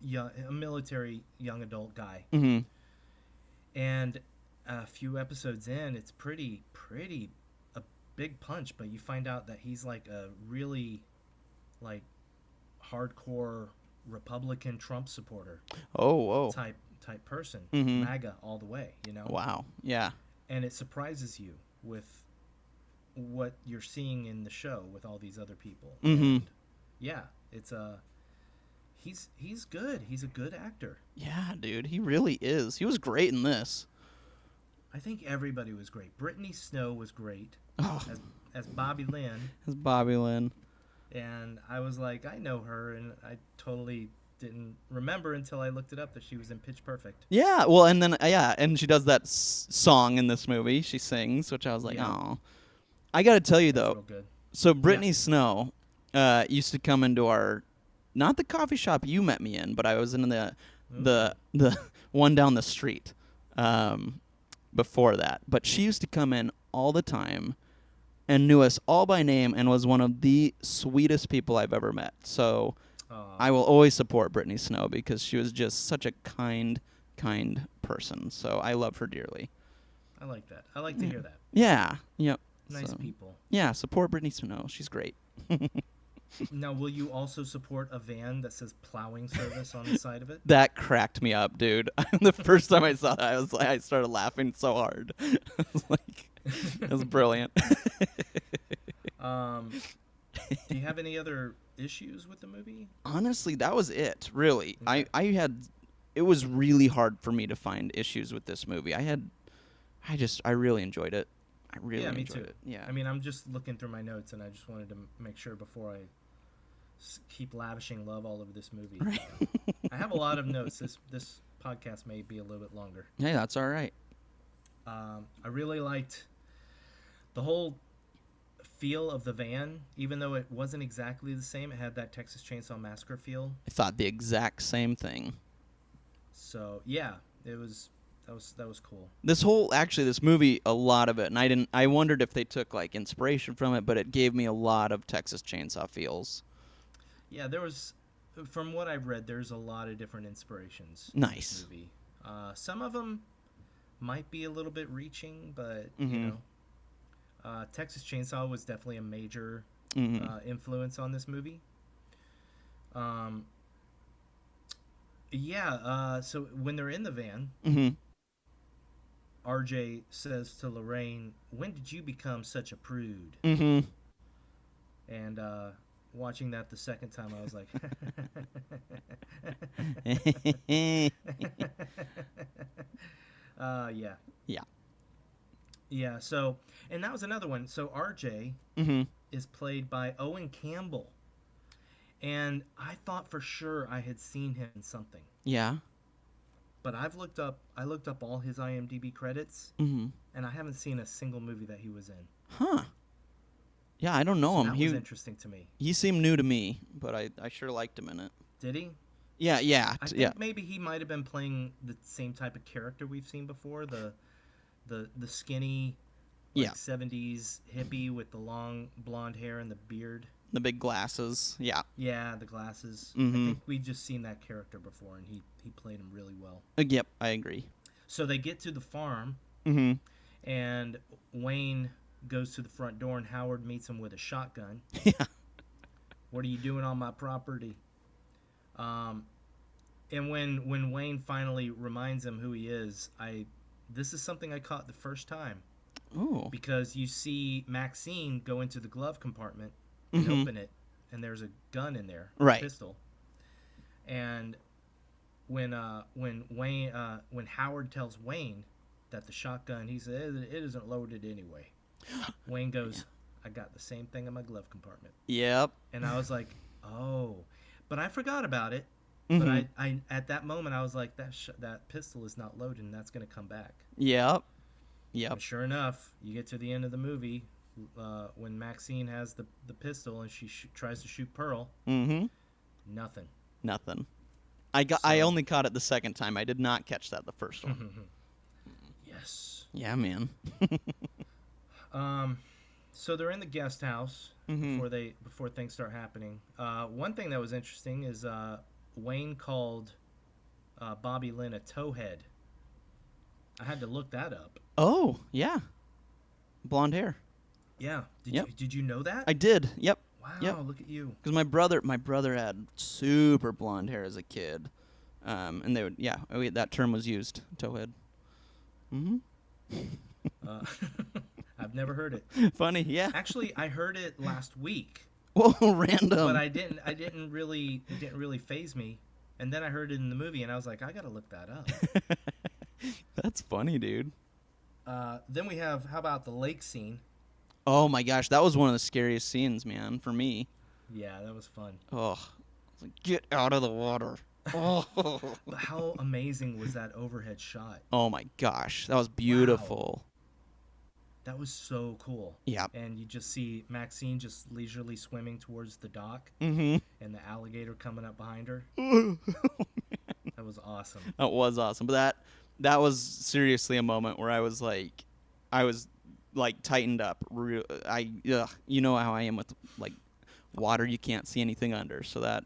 young adult guy. And a few episodes in, it's pretty a big punch, but you find out that he's like a really like hardcore Republican Trump supporter. Type person. MAGA all the way, Wow. Yeah. And it surprises you with what you're seeing in the show with all these other people. And yeah, it's he's good. He's a good actor. Yeah, dude, he really is. He was great in this. I think everybody was great. Brittany Snow was great as Bobby Lynn. As Bobby Lynn. And I was like, I know her, and I totally didn't remember until I looked it up that she was in Pitch Perfect. Yeah, well, and then and she does that song in this movie. She sings, which I was like, oh. I got to tell you though. Real good. So Brittany Snow used to come into our, not the coffee shop you met me in, but I was in the one down the street before that. But she used to come in all the time and knew us all by name and was one of the sweetest people I've ever met. So I will always support Brittany Snow because she was just such a kind person. So I love her dearly. I like that. I like to hear that. Yeah. Yep. Nice people. Yeah, support Brittany Snow. She's great. Now, will you also support a van that says plowing service on the side of it? That cracked me up, dude. The first time I saw that, I started laughing so hard. I was like, it was brilliant. Do you have any other issues with the movie? Honestly, that was it. Really, Okay. It was really hard for me to find issues with this movie. I really enjoyed it. I really Yeah, me enjoyed too. it. Yeah. I mean, I'm just looking through my notes, and I just wanted to make sure before I keep lavishing love all over this movie. Right. I have a lot of notes. This podcast may be a little bit longer. Hey, that's all right. I really liked the whole feel of the van, even though it wasn't exactly the same. It had that Texas Chainsaw Massacre feel. I thought the exact same thing. So yeah, that was cool. This movie, a lot of it, and I wondered if they took like inspiration from it, but it gave me a lot of Texas Chainsaw feels. Yeah, there was, from what I've read, there's a lot of different inspirations. Nice. In this movie. Some of them might be a little bit reaching, but Texas Chainsaw was definitely a major influence on this movie. So when they're in the van, RJ says to Lorraine, "When did you become such a prude?" And watching that the second time, I was like, yeah. Yeah. Yeah, so, and that was another one. So RJ is played by Owen Campbell. And I thought for sure I had seen him in something. Yeah. But I looked up all his IMDb credits, and I haven't seen a single movie that he was in. Huh. Yeah, I don't know him. That was interesting to me. He seemed new to me, but I sure liked him in it. Did he? Yeah. I think maybe he might have been playing the same type of character we've seen before, the skinny, like 70s hippie with the long blonde hair and the beard. The big glasses. Yeah. Yeah, the glasses. I think we'd just seen that character before, and he played him really well. Yep, I agree. So they get to the farm, and Wayne goes to the front door, and Howard meets him with a shotgun. Yeah. What are you doing on my property? And when Wayne finally reminds him who he is, this is something I caught the first time. Ooh. Because you see Maxine go into the glove compartment and open it, and there's a gun in there, right? A pistol. And when Howard tells Wayne that the shotgun, he says it isn't loaded anyway. Wayne goes, "I got the same thing in my glove compartment." Yep. And I was like, "Oh," but I forgot about it. But I at that moment I was like, that pistol is not loaded, and that's gonna come back. Yep. And sure enough, you get to the end of the movie. When Maxine has the pistol and she tries to shoot Pearl, nothing. I only caught it the second time. I did not catch that the first one. Yes. Yeah, man. So they're in the guest house before things start happening. One thing that was interesting is Wayne called Bobby Lynn a towhead. I had to look that up. Oh, yeah. Blonde hair. Yeah. Did you know that? I did. Yep. Wow, Yep. Look at you. Because my brother had super blonde hair as a kid, and they would that term was used, towhead. I've never heard it. Funny, yeah. Actually, I heard it last week. Whoa, random. But it didn't really faze me. And then I heard it in the movie, and I was like, I gotta look that up. That's funny, dude. Then we have, how about the lake scene? Oh my gosh, that was one of the scariest scenes, man, for me. Yeah, that was fun. Oh, like, get out of the water. Oh. But how amazing was that overhead shot? Oh my gosh, that was beautiful. Wow. That was so cool. Yeah. And you just see Maxine just leisurely swimming towards the dock, and the alligator coming up behind her. That was awesome. That was awesome. But that was seriously a moment where I was tightened up. You know how I am with like water; you can't see anything under. So that.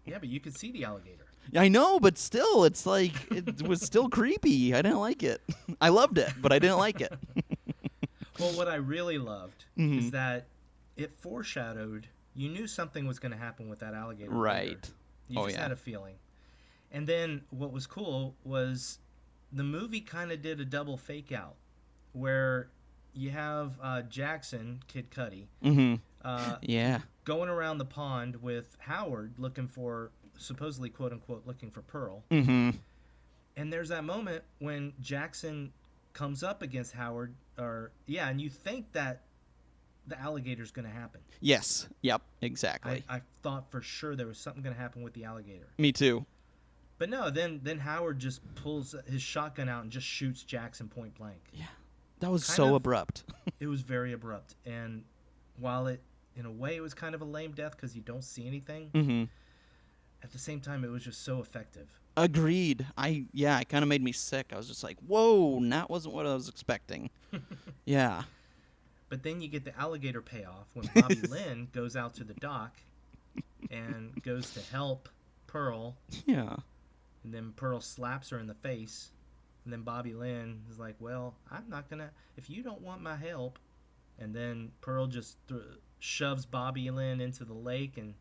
Yeah, but you could see the alligator. I know, but still, it's like it was still creepy. I didn't like it. I loved it, but I didn't like it. Well, what I really loved is that it foreshadowed. You knew something was going to happen with that alligator. Right. Later. You just had a feeling. And then what was cool was the movie kind of did a double fake out where you have Jackson, Kid Cudi, going around the pond with Howard looking for, supposedly, quote unquote, looking for Pearl. Mm-hmm. And there's that moment when Jackson comes up against Howard, and you think that the alligator's going to happen. Yes. Yep. Exactly. I thought for sure there was something going to happen with the alligator. Me too. But no, then Howard just pulls his shotgun out and just shoots Jackson point blank. Yeah. That was so abrupt. It was very abrupt. And while in a way, it was kind of a lame death because you don't see anything, at the same time, it was just so effective. Agreed. It kind of made me sick. I was just like, whoa, that wasn't what I was expecting. Yeah. But then you get the alligator payoff when Bobby Lynn goes out to the dock and goes to help Pearl. Yeah. And then Pearl slaps her in the face. And then Bobby Lynn is like, well, I'm not going to, if you don't want my help. And then Pearl just shoves Bobby Lynn into the lake. And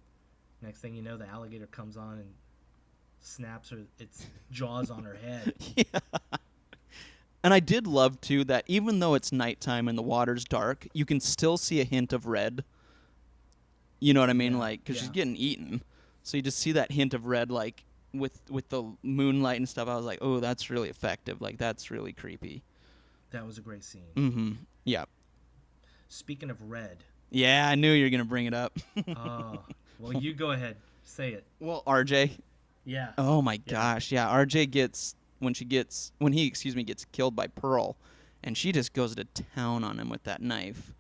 next thing you know, the alligator comes on and snaps its jaws on her head. Yeah. And I did love, too, that even though it's nighttime and the water's dark, you can still see a hint of red. You know what I mean? Because she's getting eaten. So you just see that hint of red, like, with the moonlight and stuff. I was like, oh, that's really effective. Like, that's really creepy. That was a great scene. Mm-hmm. Yeah. Speaking of red. Yeah, I knew you were going to bring it up. Oh, well, you go ahead. Say it. Well, RJ. Yeah. Oh, my gosh. Yeah, RJ gets... when he gets killed by Pearl, and she just goes to town on him with that knife.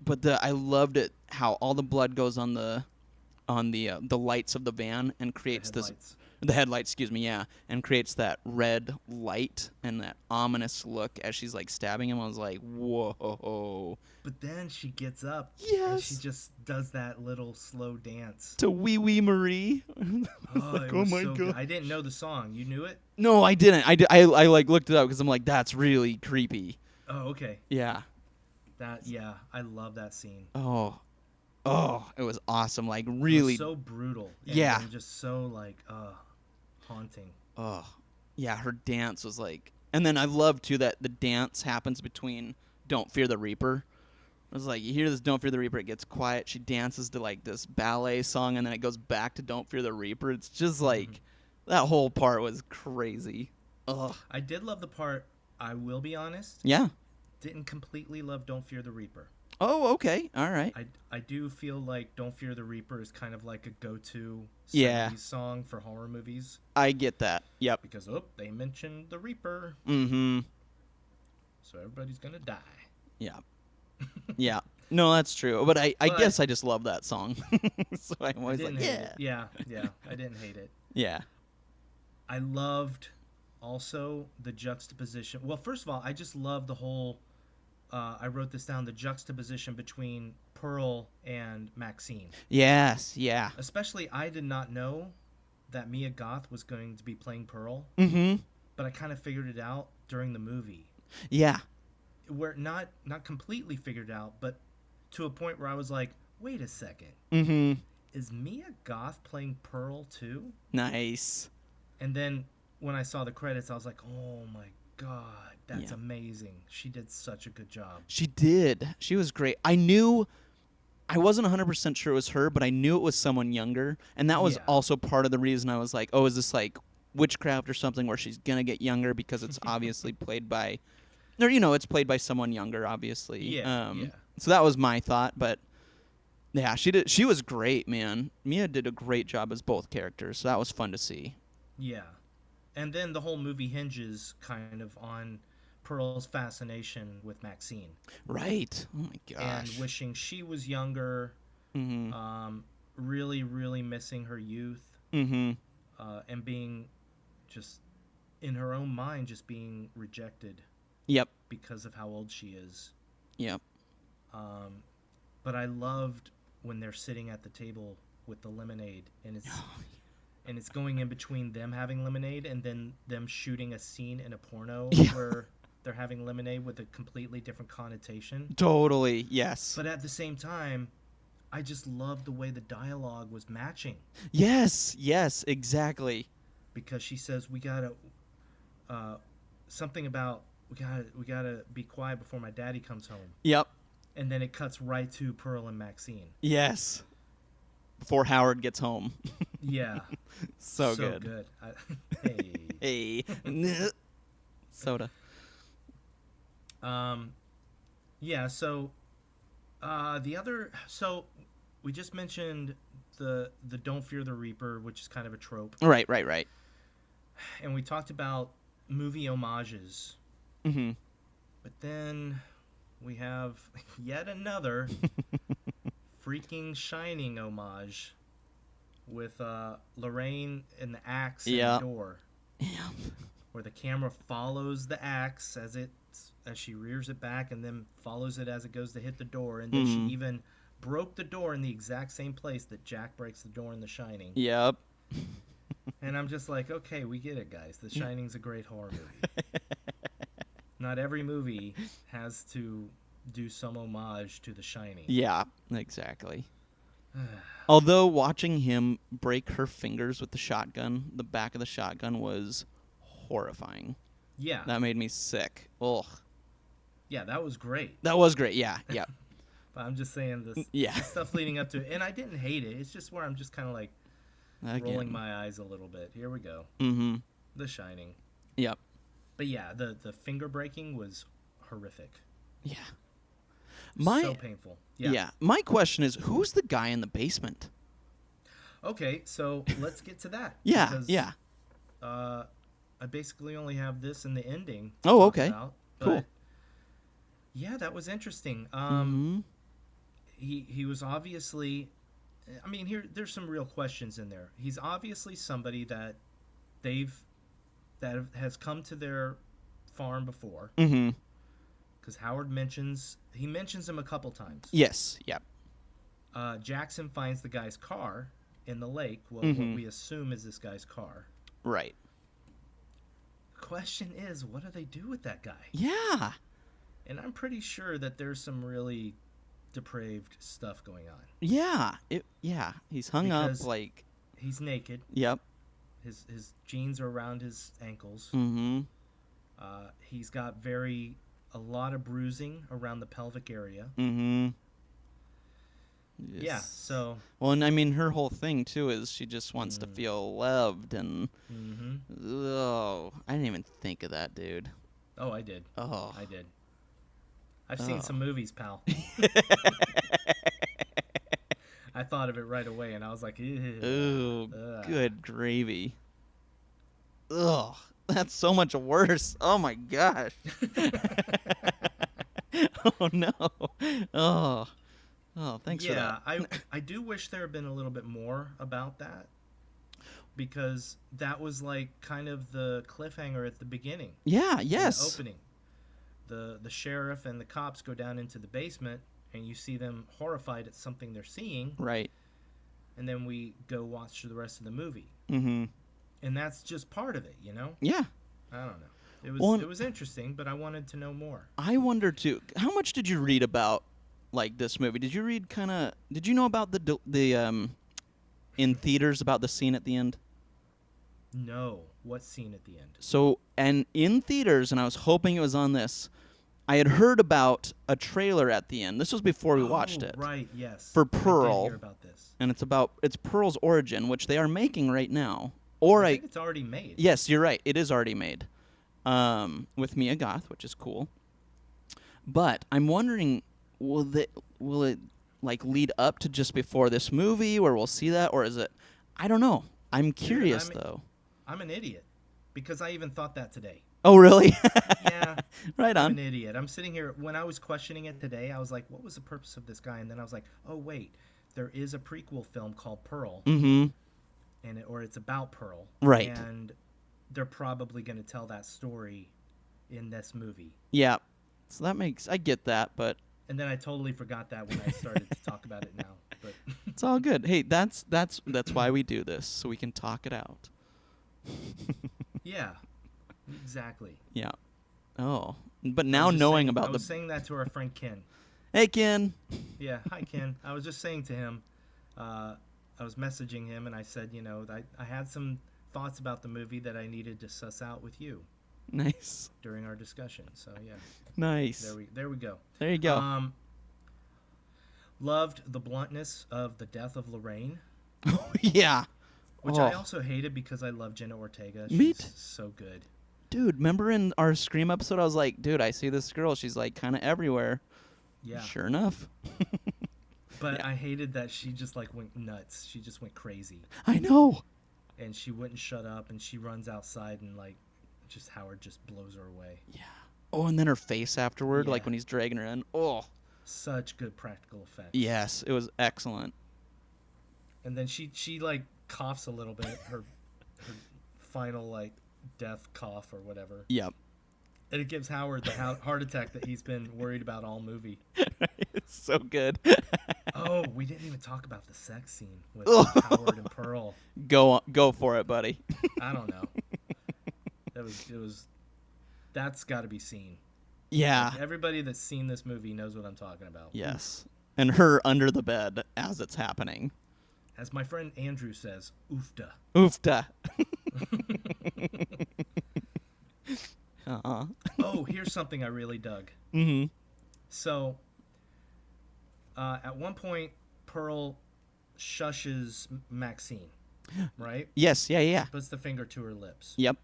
But I loved it how all the blood goes on the lights of the van and creates the headlights, and creates that red light and that ominous look as she's like stabbing him. I was like, whoa. But then she gets up. Yes. And she just does that little slow dance. To Wee Wee Marie. Like, oh my God. Good. I didn't know the song. You knew it? No, I didn't. I like looked it up because I'm like, that's really creepy. Oh, okay. Yeah. I love that scene. Oh, it was awesome. Like, really. It was so brutal. And just so, like, haunting. Oh, yeah, her dance was like... And then I love, too, that the dance happens between Don't Fear the Reaper. I was like, you hear this Don't Fear the Reaper, it gets quiet. She dances to, like, this ballet song, and then it goes back to Don't Fear the Reaper. It's just, like, that whole part was crazy. Ugh. I did love the part, I will be honest. Yeah. Didn't completely love Don't Fear the Reaper. Oh, okay. All right. I do feel like Don't Fear the Reaper is kind of like a go-to 70s song for horror movies. I get that. Yep. Because, they mentioned the Reaper. Mm-hmm. So everybody's going to die. Yeah. Yeah. No, that's true. But I guess I just love that song. So I'm always like, yeah. I didn't hate it. Yeah. I loved also the juxtaposition. Well, first of all, I just love the whole... I wrote this down, the juxtaposition between Pearl and Maxine. Yes, yeah. Especially, I did not know that Mia Goth was going to be playing Pearl. Mm-hmm. But I kind of figured it out during the movie. Yeah. Where not completely figured out, but to a point where I was like, wait a second. Mm-hmm. Is Mia Goth playing Pearl too? Nice. And then when I saw the credits, I was like, oh my God. That's amazing. She did such a good job. She did. She was great. I wasn't 100% sure it was her, but I knew it was someone younger. And that was also part of the reason I was like, oh, is this like witchcraft or something where she's going to get younger because it's obviously played by, or, it's played by someone younger, obviously. Yeah. So that was my thought. But yeah, she was great, man. Mia did a great job as both characters. So that was fun to see. Yeah. And then the whole movie hinges kind of on Pearl's fascination with Maxine. Right. Oh my gosh. And wishing she was younger. Mm-hmm. Really, really missing her youth. Mm-hmm. And being just, in her own mind, just being rejected. Yep. Because of how old she is. Yep. But I loved when they're sitting at the table with the lemonade, and it's going in between them having lemonade and then them shooting a scene in a porno where they're having lemonade with a completely different connotation. Totally, yes. But at the same time, I just loved the way the dialogue was matching. Yes, exactly. Because she says we gotta something about we gotta be quiet before my daddy comes home. Yep. And then it cuts right to Pearl and Maxine. Yes. Before Howard gets home. Yeah. So good. Hey. Hey. Soda. Yeah, so so we just mentioned the Don't Fear the Reaper, which is kind of a trope. Right. And we talked about movie homages. Mm-hmm. But then we have yet another freaking Shining homage with Lorraine and the axe in the door. Yeah. Where the camera follows the axe as she rears it back and then follows it as it goes to hit the door. And then she even broke the door in the exact same place that Jack breaks the door in The Shining. Yep. And I'm just like, okay, we get it, guys. The Shining's a great horror movie. Not every movie has to do some homage to The Shining. Yeah, exactly. Although watching him break her fingers with the shotgun, the back of the shotgun was horrifying. Yeah. That made me sick. Ugh. Yeah, that was great. That was great. Yeah. But I'm just saying the stuff leading up to it. And I didn't hate it. It's just where I'm just kind of like rolling my eyes a little bit. Here we go. Mm-hmm. The Shining. Yep. But yeah, the finger breaking was horrific. Yeah. So painful. Yeah. My question is, who's the guy in the basement? Okay, so let's get to that. Yeah. I basically only have this in the ending. Oh, okay. About, cool. Yeah, that was interesting. Mm-hmm. He was obviously, I mean, there's some real questions in there. He's obviously somebody that has come to their farm before. Mm-hmm. Because Howard mentions him a couple times. Yes. Yep. Jackson finds the guy's car in the lake. What we assume is this guy's car. Right. The question is, what do they do with that guy? Yeah. And I'm pretty sure that there's some really depraved stuff going on. Yeah. He's hung Because up like. He's naked. Yep. His jeans are around his ankles. Mm-hmm. He's got a lot of bruising around the pelvic area. Mm-hmm. Yes. Yeah, so... Well, and I mean, her whole thing, too, is she just wants to feel loved, and... Oh, I didn't even think of that, dude. Oh, I did. Oh. I did. I've seen some movies, pal. I thought of it right away, and I was like, ew. Ooh, good gravy. Ugh, that's so much worse. Oh, my gosh. Oh, no. Oh, thanks for that. Yeah, I do wish there had been a little bit more about that, because that was like kind of the cliffhanger at the beginning. Yeah, yes. The opening. The sheriff and the cops go down into the basement, and you see them horrified at something they're seeing. Right. And then we go watch the rest of the movie. Mm-hmm. And that's just part of it, you know? Yeah. I don't know. It was interesting, but I wanted to know more. I wonder, too, how much did you read about, like, this movie? Did you read did you know about the in theaters about the scene at the end? No. What scene at the end? So, and in theaters, and I was hoping it was on this, I had heard about a trailer at the end. This was before we watched it. Right, yes. For I Pearl. did hear about this. And it's Pearl's origin, which they are making right now. I think it's already made. Yes, you're right. It is already made. With Mia Goth, which is cool. But I'm wondering, will it like lead up to just before this movie, where we'll see that, or is it? I don't know. I'm curious though. I'm an idiot, because I even thought that today. Oh, really? Yeah. Right on. I'm an idiot. I'm sitting here, when I was questioning it today, I was like, what was the purpose of this guy? And then I was like, oh, wait, there is a prequel film called Pearl. Mm-hmm. Or it's about Pearl. Right. And they're probably going to tell that story in this movie. Yeah. So I get that, but. And then I totally forgot that when I started to talk about it now. But it's all good. Hey, that's why we do this, so we can talk it out. Yeah. Exactly. Yeah. Oh, But now knowing about I was saying that to our friend Ken. Hey, Ken. Yeah, hi Ken. I was just saying to him, I was messaging him, and I said, I had some thoughts about the movie that I needed to suss out with you. Nice. During our discussion. So yeah. Nice. There we go. There you go. Loved the bluntness of the death of Lorraine. Oh, yeah. Which I also hated because I love Jenna Ortega. She's so good. Dude, remember in our Scream episode, I was like, dude, I see this girl. She's like kind of everywhere. Yeah. Sure enough. But I hated that she just like went nuts. She just went crazy. I know. And she wouldn't shut up, and she runs outside, and like, just Howard just blows her away. Yeah. Oh, and then her face afterward, Yeah. like when he's dragging her in. Oh. Such good practical effects. Yes, it was excellent. And then she like coughs a little bit, her final like death cough or whatever. Yep. And it gives Howard the heart attack that he's been worried about all movie. It's so good. Oh, we didn't even talk about the sex scene with Howard and Pearl. Go for it, buddy. I don't know. It was that's got to be seen. Yeah. Like, everybody that's seen this movie knows what I'm talking about. Yes. And her under the bed as it's happening. As my friend Andrew says, oofta. Oofta. Oh, here's something I really dug. Mm-hmm. So, at one point, Pearl shushes Maxine, right? Yes, yeah. Puts the finger to her lips. Yep.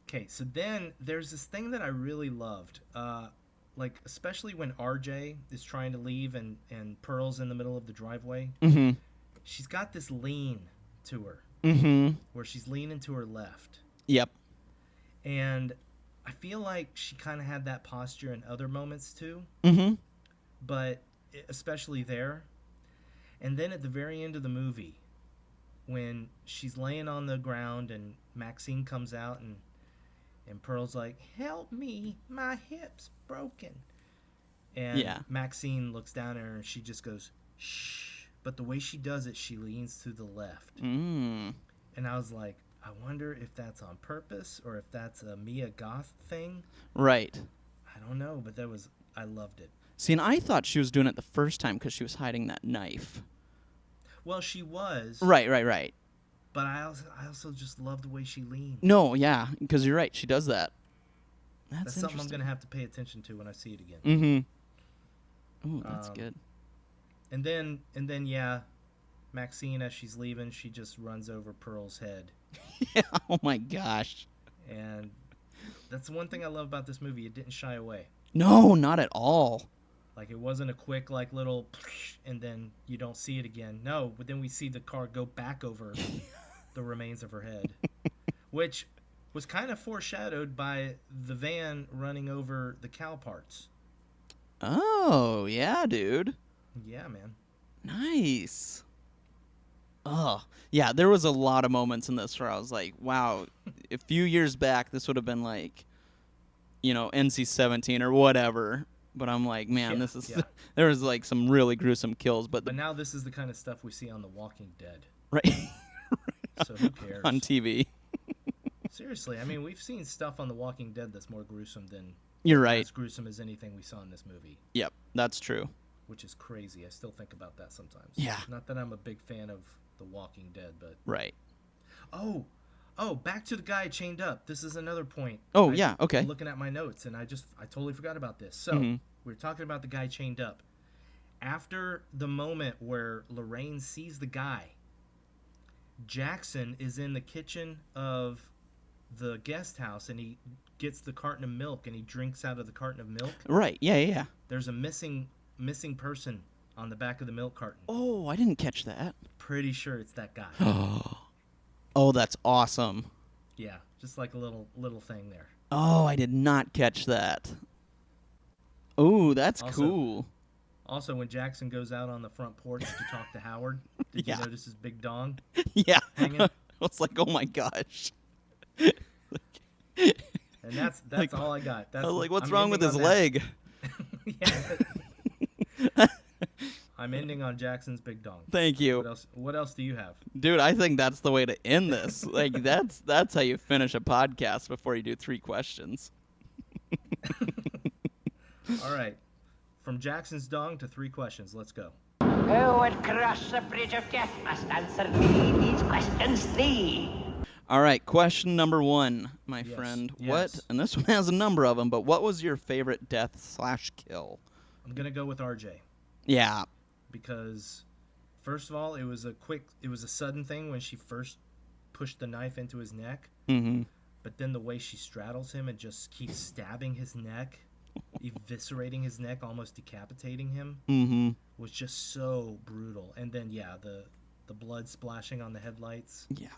Okay, so then there's this thing that I really loved. Like, especially when RJ is trying to leave and Pearl's in the middle of the driveway. Mm-hmm. She's got this lean to her. Mm-hmm. Where she's leaning to her left. Yep. And I feel like she kind of had that posture in other moments too. Mm-hmm. But especially there. And then at the very end of the movie, when she's laying on the ground and Maxine comes out and Pearl's like, "Help me, my hip's broken." And Maxine looks down at her and she just goes, "Shh." But the way she does it, she leans to the left. Mm. And I was like, I wonder if that's on purpose or if that's a Mia Goth thing. Right. I don't know, but I loved it. See, and I thought she was doing it the first time because she was hiding that knife. Well, she was. Right. But I also just love the way she leaned. No, yeah, because you're right. She does that. That's something I'm going to have to pay attention to when I see it again. Mm-hmm. Ooh, that's good. And then, yeah, Maxine, as she's leaving, she just runs over Pearl's head. Yeah, oh my gosh. And that's the one thing I love about this movie. It didn't shy away. No, not at all. Like, it wasn't a quick, like, little, and then you don't see it again. No, but then we see the car go back over the remains of her head, which was kind of foreshadowed by the van running over the cow parts. Oh, yeah, dude. Yeah, man. Nice. Oh, yeah, there was a lot of moments in this where I was like, wow, a few years back, this would have been like, NC-17 or whatever. But I'm like, man, this is there was like some really gruesome kills. But now this is the kind of stuff we see on The Walking Dead. Right. So who cares? On TV. Seriously, I mean, we've seen stuff on The Walking Dead that's more gruesome than... You're right. As gruesome as anything we saw in this movie. Yep, that's true. Which is crazy. I still think about that sometimes. Yeah. Not that I'm a big fan of The Walking Dead, but... Right. Oh, back to the guy chained up. This is another point. Oh, yeah, okay. I'm looking at my notes, and I totally forgot about this. So, we were talking about the guy chained up. After the moment where Lorraine sees the guy, Jackson is in the kitchen of the guest house, and he gets the carton of milk, and he drinks out of the carton of milk. Right, yeah. There's a missing person on the back of the milk carton. Oh, I didn't catch that. Pretty sure it's that guy. Oh, that's awesome. Yeah, just like a little thing there. Oh, I did not catch that. Oh, that's cool. Also, when Jackson goes out on the front porch to talk to Howard, did you notice his big dong? Yeah. Hanging? I was like, oh my gosh. And that's like, all I got. I was like, what's wrong with his leg? I'm ending on Jackson's big dong. Thank you. What else do you have? Dude, I think that's the way to end this. Like, that's how you finish a podcast before you do 3 questions. All right. From Jackson's dong to 3 questions. Let's go. Who would cross the bridge of death must answer me these questions 3. All right, question number 1, my Yes, friend. yes. What? And this one has a number of them, but what was your favorite death/kill? I'm going to go with RJ. Yeah. Because, first of all, it was a sudden thing when she first pushed the knife into his neck. Mm-hmm. But then the way she straddles him and just keeps stabbing his neck, eviscerating his neck, almost decapitating him, Mm-hmm. was just so brutal. And then, yeah, the blood splashing on the headlights. Yeah.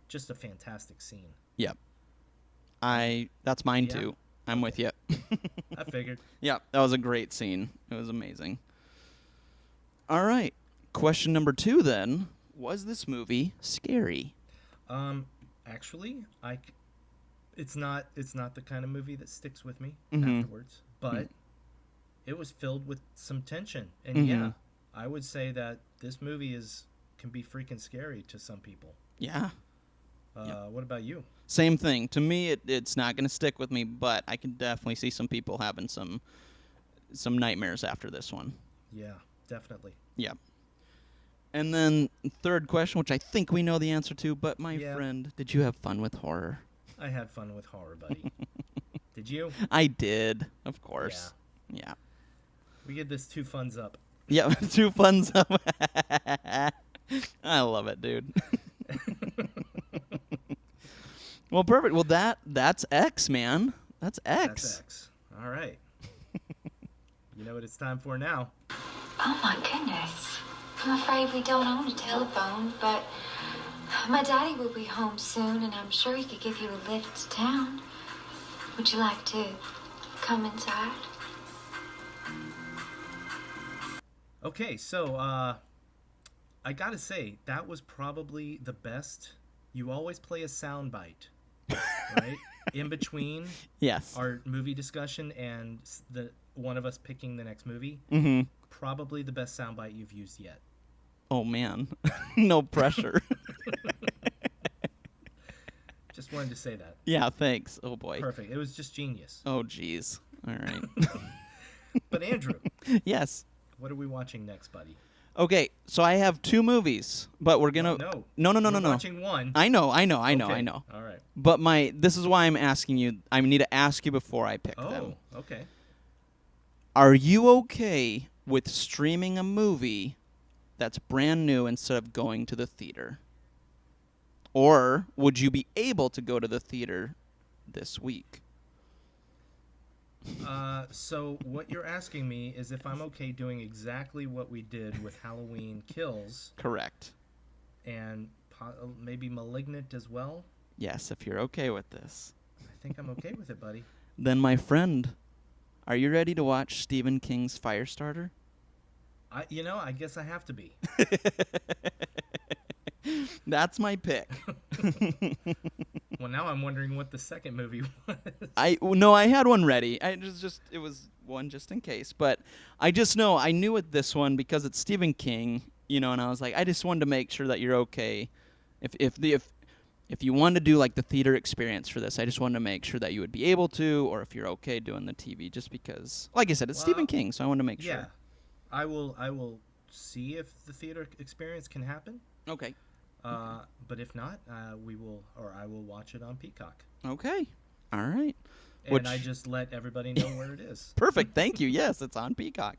Just a fantastic scene. Yep. That's mine Yeah? too. I'm with you. I figured. Yeah, that was a great scene. It was amazing. All right. Question number 2 then. Was this movie scary? Actually, it's not the kind of movie that sticks with me Mhm. afterwards, but it was filled with some tension. And Mhm. yeah, I would say that this movie can be freaking scary to some people. Yeah. What about you? Same thing. To me, it's not going to stick with me, but I can definitely see some people having some nightmares after this one. Yeah, definitely. Yeah. And then 3rd question, which I think we know the answer to, but my Yeah. friend, did you have fun with horror? I had fun with horror, buddy. Did you? I did, of course. Yeah. We get this 2 funds up. Yeah, 2 funds up. I love it, dude. Well, perfect. Well, that's X, man. That's X. That's X. All right. You know what it's time for now? Oh my goodness. I'm afraid we don't own a telephone, but my daddy will be home soon, and I'm sure he could give you a lift to town. Would you like to come inside? Okay, so I gotta say, that was probably the best. You always play a sound bite, right? In between Yes. our movie discussion and the one of us picking the next movie. Mm-hmm. Probably the best soundbite you've used yet. Oh, man. No pressure. Just wanted to say that. Yeah, thanks. Oh, boy. Perfect. It was just genius. Oh, jeez. All right. But Andrew, Yes. what are we watching next, buddy? Okay, so I have 2 movies, but we're gonna. No. No. We're watching one. I know. Okay. All right. But this is why I'm asking you. I need to ask you before I pick them. Oh, okay. Are you okay with streaming a movie that's brand new instead of going to the theater? Or would you be able to go to the theater this week? So what you're asking me is if I'm okay doing exactly what we did with Halloween Kills Correct. and maybe Malignant as well? Yes, if you're okay with this. I think I'm okay with it, buddy. Then, my friend, are you ready to watch Stephen King's Firestarter? I guess I have to be. That's my pick. Well, now I'm wondering what the second movie was. I had one ready. It was one just in case. But I just know I knew with this one because it's Stephen King, and I was like, I just wanted to make sure that you're okay. If you wanted to do like the theater experience for this, I just wanted to make sure that you would be able to, or if you're okay doing the TV, just because, like I said, it's Stephen King, so I wanted to make Yeah, sure. I will see if the theater experience can happen. Okay. But if not, I will watch it on Peacock. Okay. All right. And I just let everybody know where it is. Perfect. Thank you. Yes, it's on Peacock.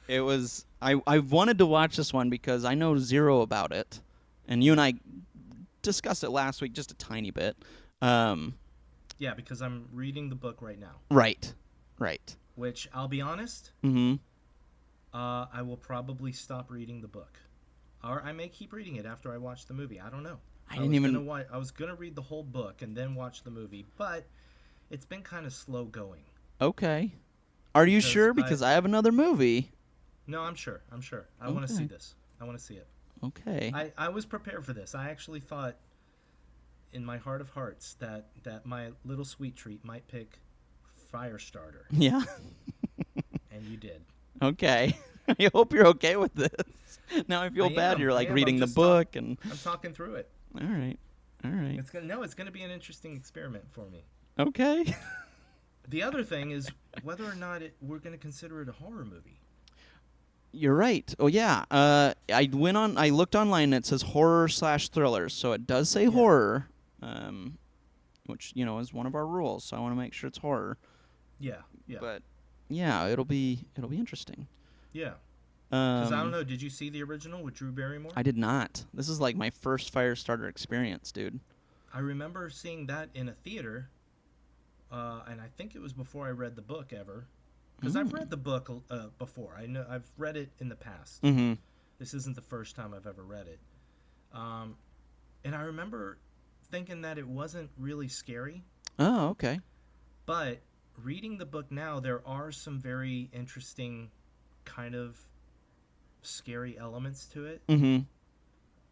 It was. I wanted to watch this one because I know zero about it, and you and I discussed it last week just a tiny bit. Yeah, because I'm reading the book right now. Right. Which, I'll be honest, Mm-hmm. I will probably stop reading the book. Or I may keep reading it after I watch the movie. I don't know. I was going to read the whole book and then watch the movie, but it's been kind of slow going. Okay. Are you sure? Because I have another movie. No, I'm sure. I want to see this. I want to see it. Okay. I was prepared for this. I actually thought in my heart of hearts that my little sweet treat might pick Firestarter. Yeah. And you did. Okay. I hope you're okay with this. Now I feel bad. You're like reading the book and I'm talking through it. All right. It's gonna be an interesting experiment for me. Okay. The other thing is whether or not we're going to consider it a horror movie. You're right. Oh yeah. I looked online and it says horror/thriller, so it does say horror, which is one of our rules. So I want to make sure it's horror. Yeah. Yeah. But yeah, it'll be interesting. Yeah. Because I don't know. Did you see the original with Drew Barrymore? I did not. This is like my first Firestarter experience, dude. I remember seeing that in a theater, and I think it was before I read the book ever. Because I've read the book before. I know I've read it in the past. Mm-hmm. This isn't the first time I've ever read it. And I remember thinking that it wasn't really scary. Oh, okay. But reading the book now, there are some very interesting kind of scary elements to it. Mm-hmm.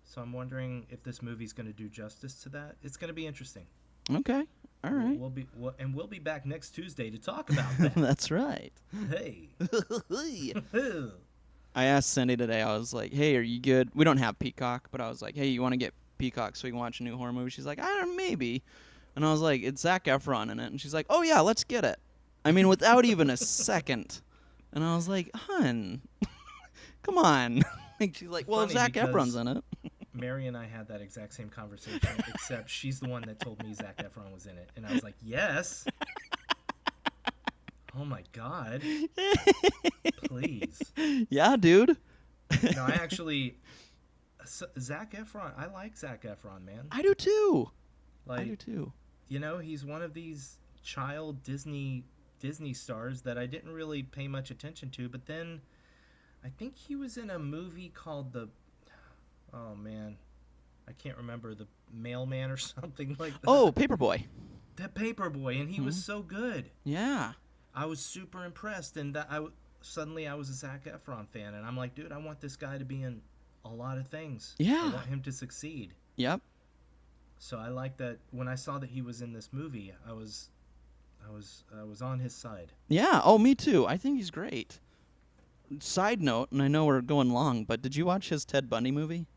So I'm wondering if this movie's going to do justice to that. It's going to be interesting. Okay. All right. We'll be back next Tuesday to talk about that. That's right. Hey. I asked Cindy today, I was like, hey, are you good? We don't have Peacock, but I was like, hey, you want to get Peacock so we can watch a new horror movie? She's like, I don't know, maybe. And I was like, it's Zac Efron in it. And she's like, oh, yeah, let's get it. I mean, without even a second. And I was like, hun, come on. She's like, well, Funny Zac Efron's in it. Mary and I had that exact same conversation, except she's the one that told me Zac Efron was in it. And I was like, yes. Oh, my God. Please. Yeah, dude. No, I actually... Zac Efron, I like Zac Efron, man. I do, too. Like, I do, too. He's one of these child Disney stars that I didn't really pay much attention to, but then I think he was in a movie called oh man, I can't remember, The Mailman or something like that. Oh, Paperboy. That Paperboy, and he was so good. Yeah. I was super impressed, and suddenly I was a Zac Efron fan, and I'm like, dude, I want this guy to be in a lot of things. Yeah. I want him to succeed. Yep. So I like that. When I saw that he was in this movie, I was on his side. Yeah. Oh, me too. I think he's great. Side note, and I know we're going long, but did you watch his Ted Bundy movie?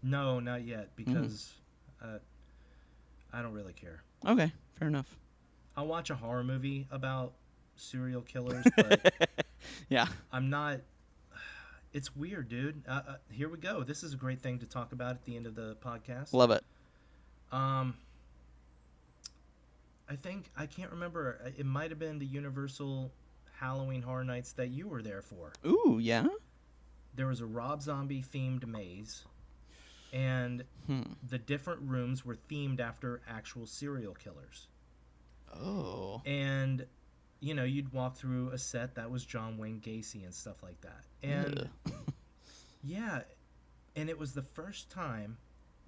No, not yet, because I don't really care. Okay, fair enough. I'll watch a horror movie about serial killers, but Yeah. I'm not... It's weird, dude. Here we go. This is a great thing to talk about at the end of the podcast. Love it. I think, I can't remember, it might have been the Universal Halloween Horror Nights that you were there for. Ooh, yeah? There was a Rob Zombie themed maze, and the different rooms were themed after actual serial killers. Oh. And, you'd walk through a set that was John Wayne Gacy and stuff like that. And, yeah, and it was the first time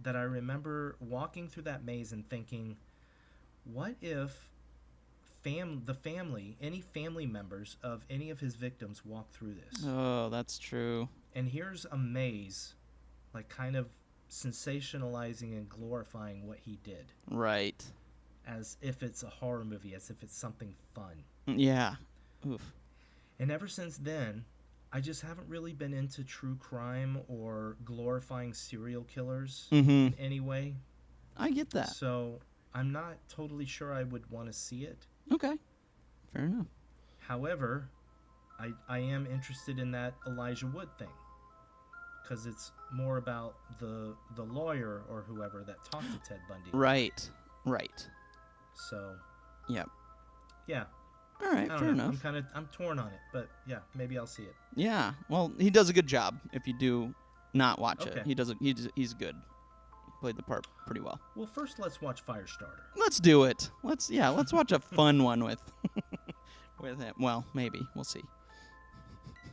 that I remember walking through that maze and thinking, what if any family members of any of his victims walk through this? Oh, that's true. And here's a maze, like kind of sensationalizing and glorifying what he did. Right. As if it's a horror movie, as if it's something fun. Yeah. Oof. And ever since then, I just haven't really been into true crime or glorifying serial killers in any way. I get that. So I'm not totally sure I would want to see it. Okay. Fair enough. However, I am interested in that Elijah Wood thing, because it's more about the lawyer or whoever that talked to Ted Bundy. Right. So, Yep. yeah. All right, fair enough. I'm torn on it, but yeah, maybe I'll see it. Yeah. Well, he does a good job if you do not watch Okay. it. He's good. He played the part pretty well. Well, first let's watch Firestarter. Let's do it. Let's watch a fun one with him. Well, maybe. We'll see.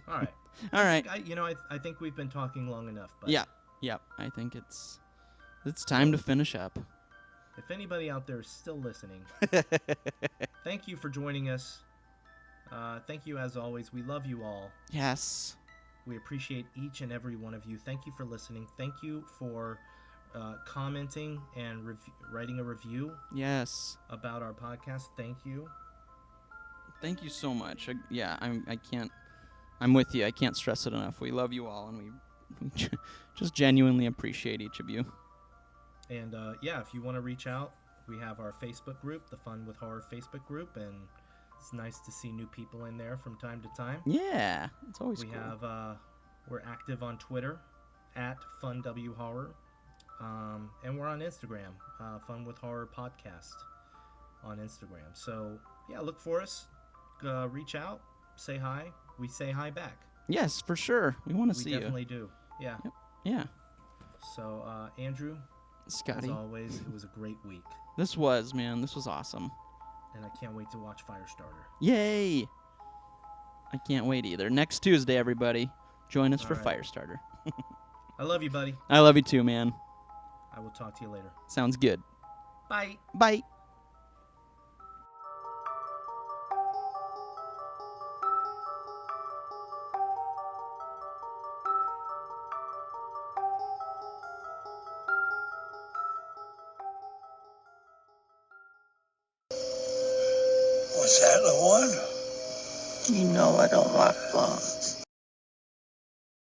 All right. All right. I think we've been talking long enough. But Yeah. Yep. I think it's time to finish up. if anybody out there is still listening, thank you for joining us. Thank you as always. We love you all. Yes. We appreciate each and every one of you. Thank you for listening. Thank you for commenting and writing a review Yes. about our podcast. Thank you. Thank you so much. I'm with you. I can't stress it enough. We love you all, and we just genuinely appreciate each of you. And if you want to reach out, we have our Facebook group, the Fun with Horror Facebook group, and It's nice to see new people in there from time to time. Yeah, it's always We cool. have we're active on Twitter at FunWHorror, and we're on Instagram, Fun with Horror Podcast on Instagram. So yeah, look for us. Reach out, say hi. We say hi back. Yes, for sure. We want to see We definitely do. Yeah. you. Yeah. So Andrew, Scotty. as always, it was a great week, This was awesome. and I can't wait to watch Firestarter. Yay! I can't wait either. Next Tuesday, everybody, join us for All right. Firestarter. I love you, buddy. I love you too, man. I will talk to you later. Sounds good. Bye. Bye. Was that the one? You know I don't like blondes.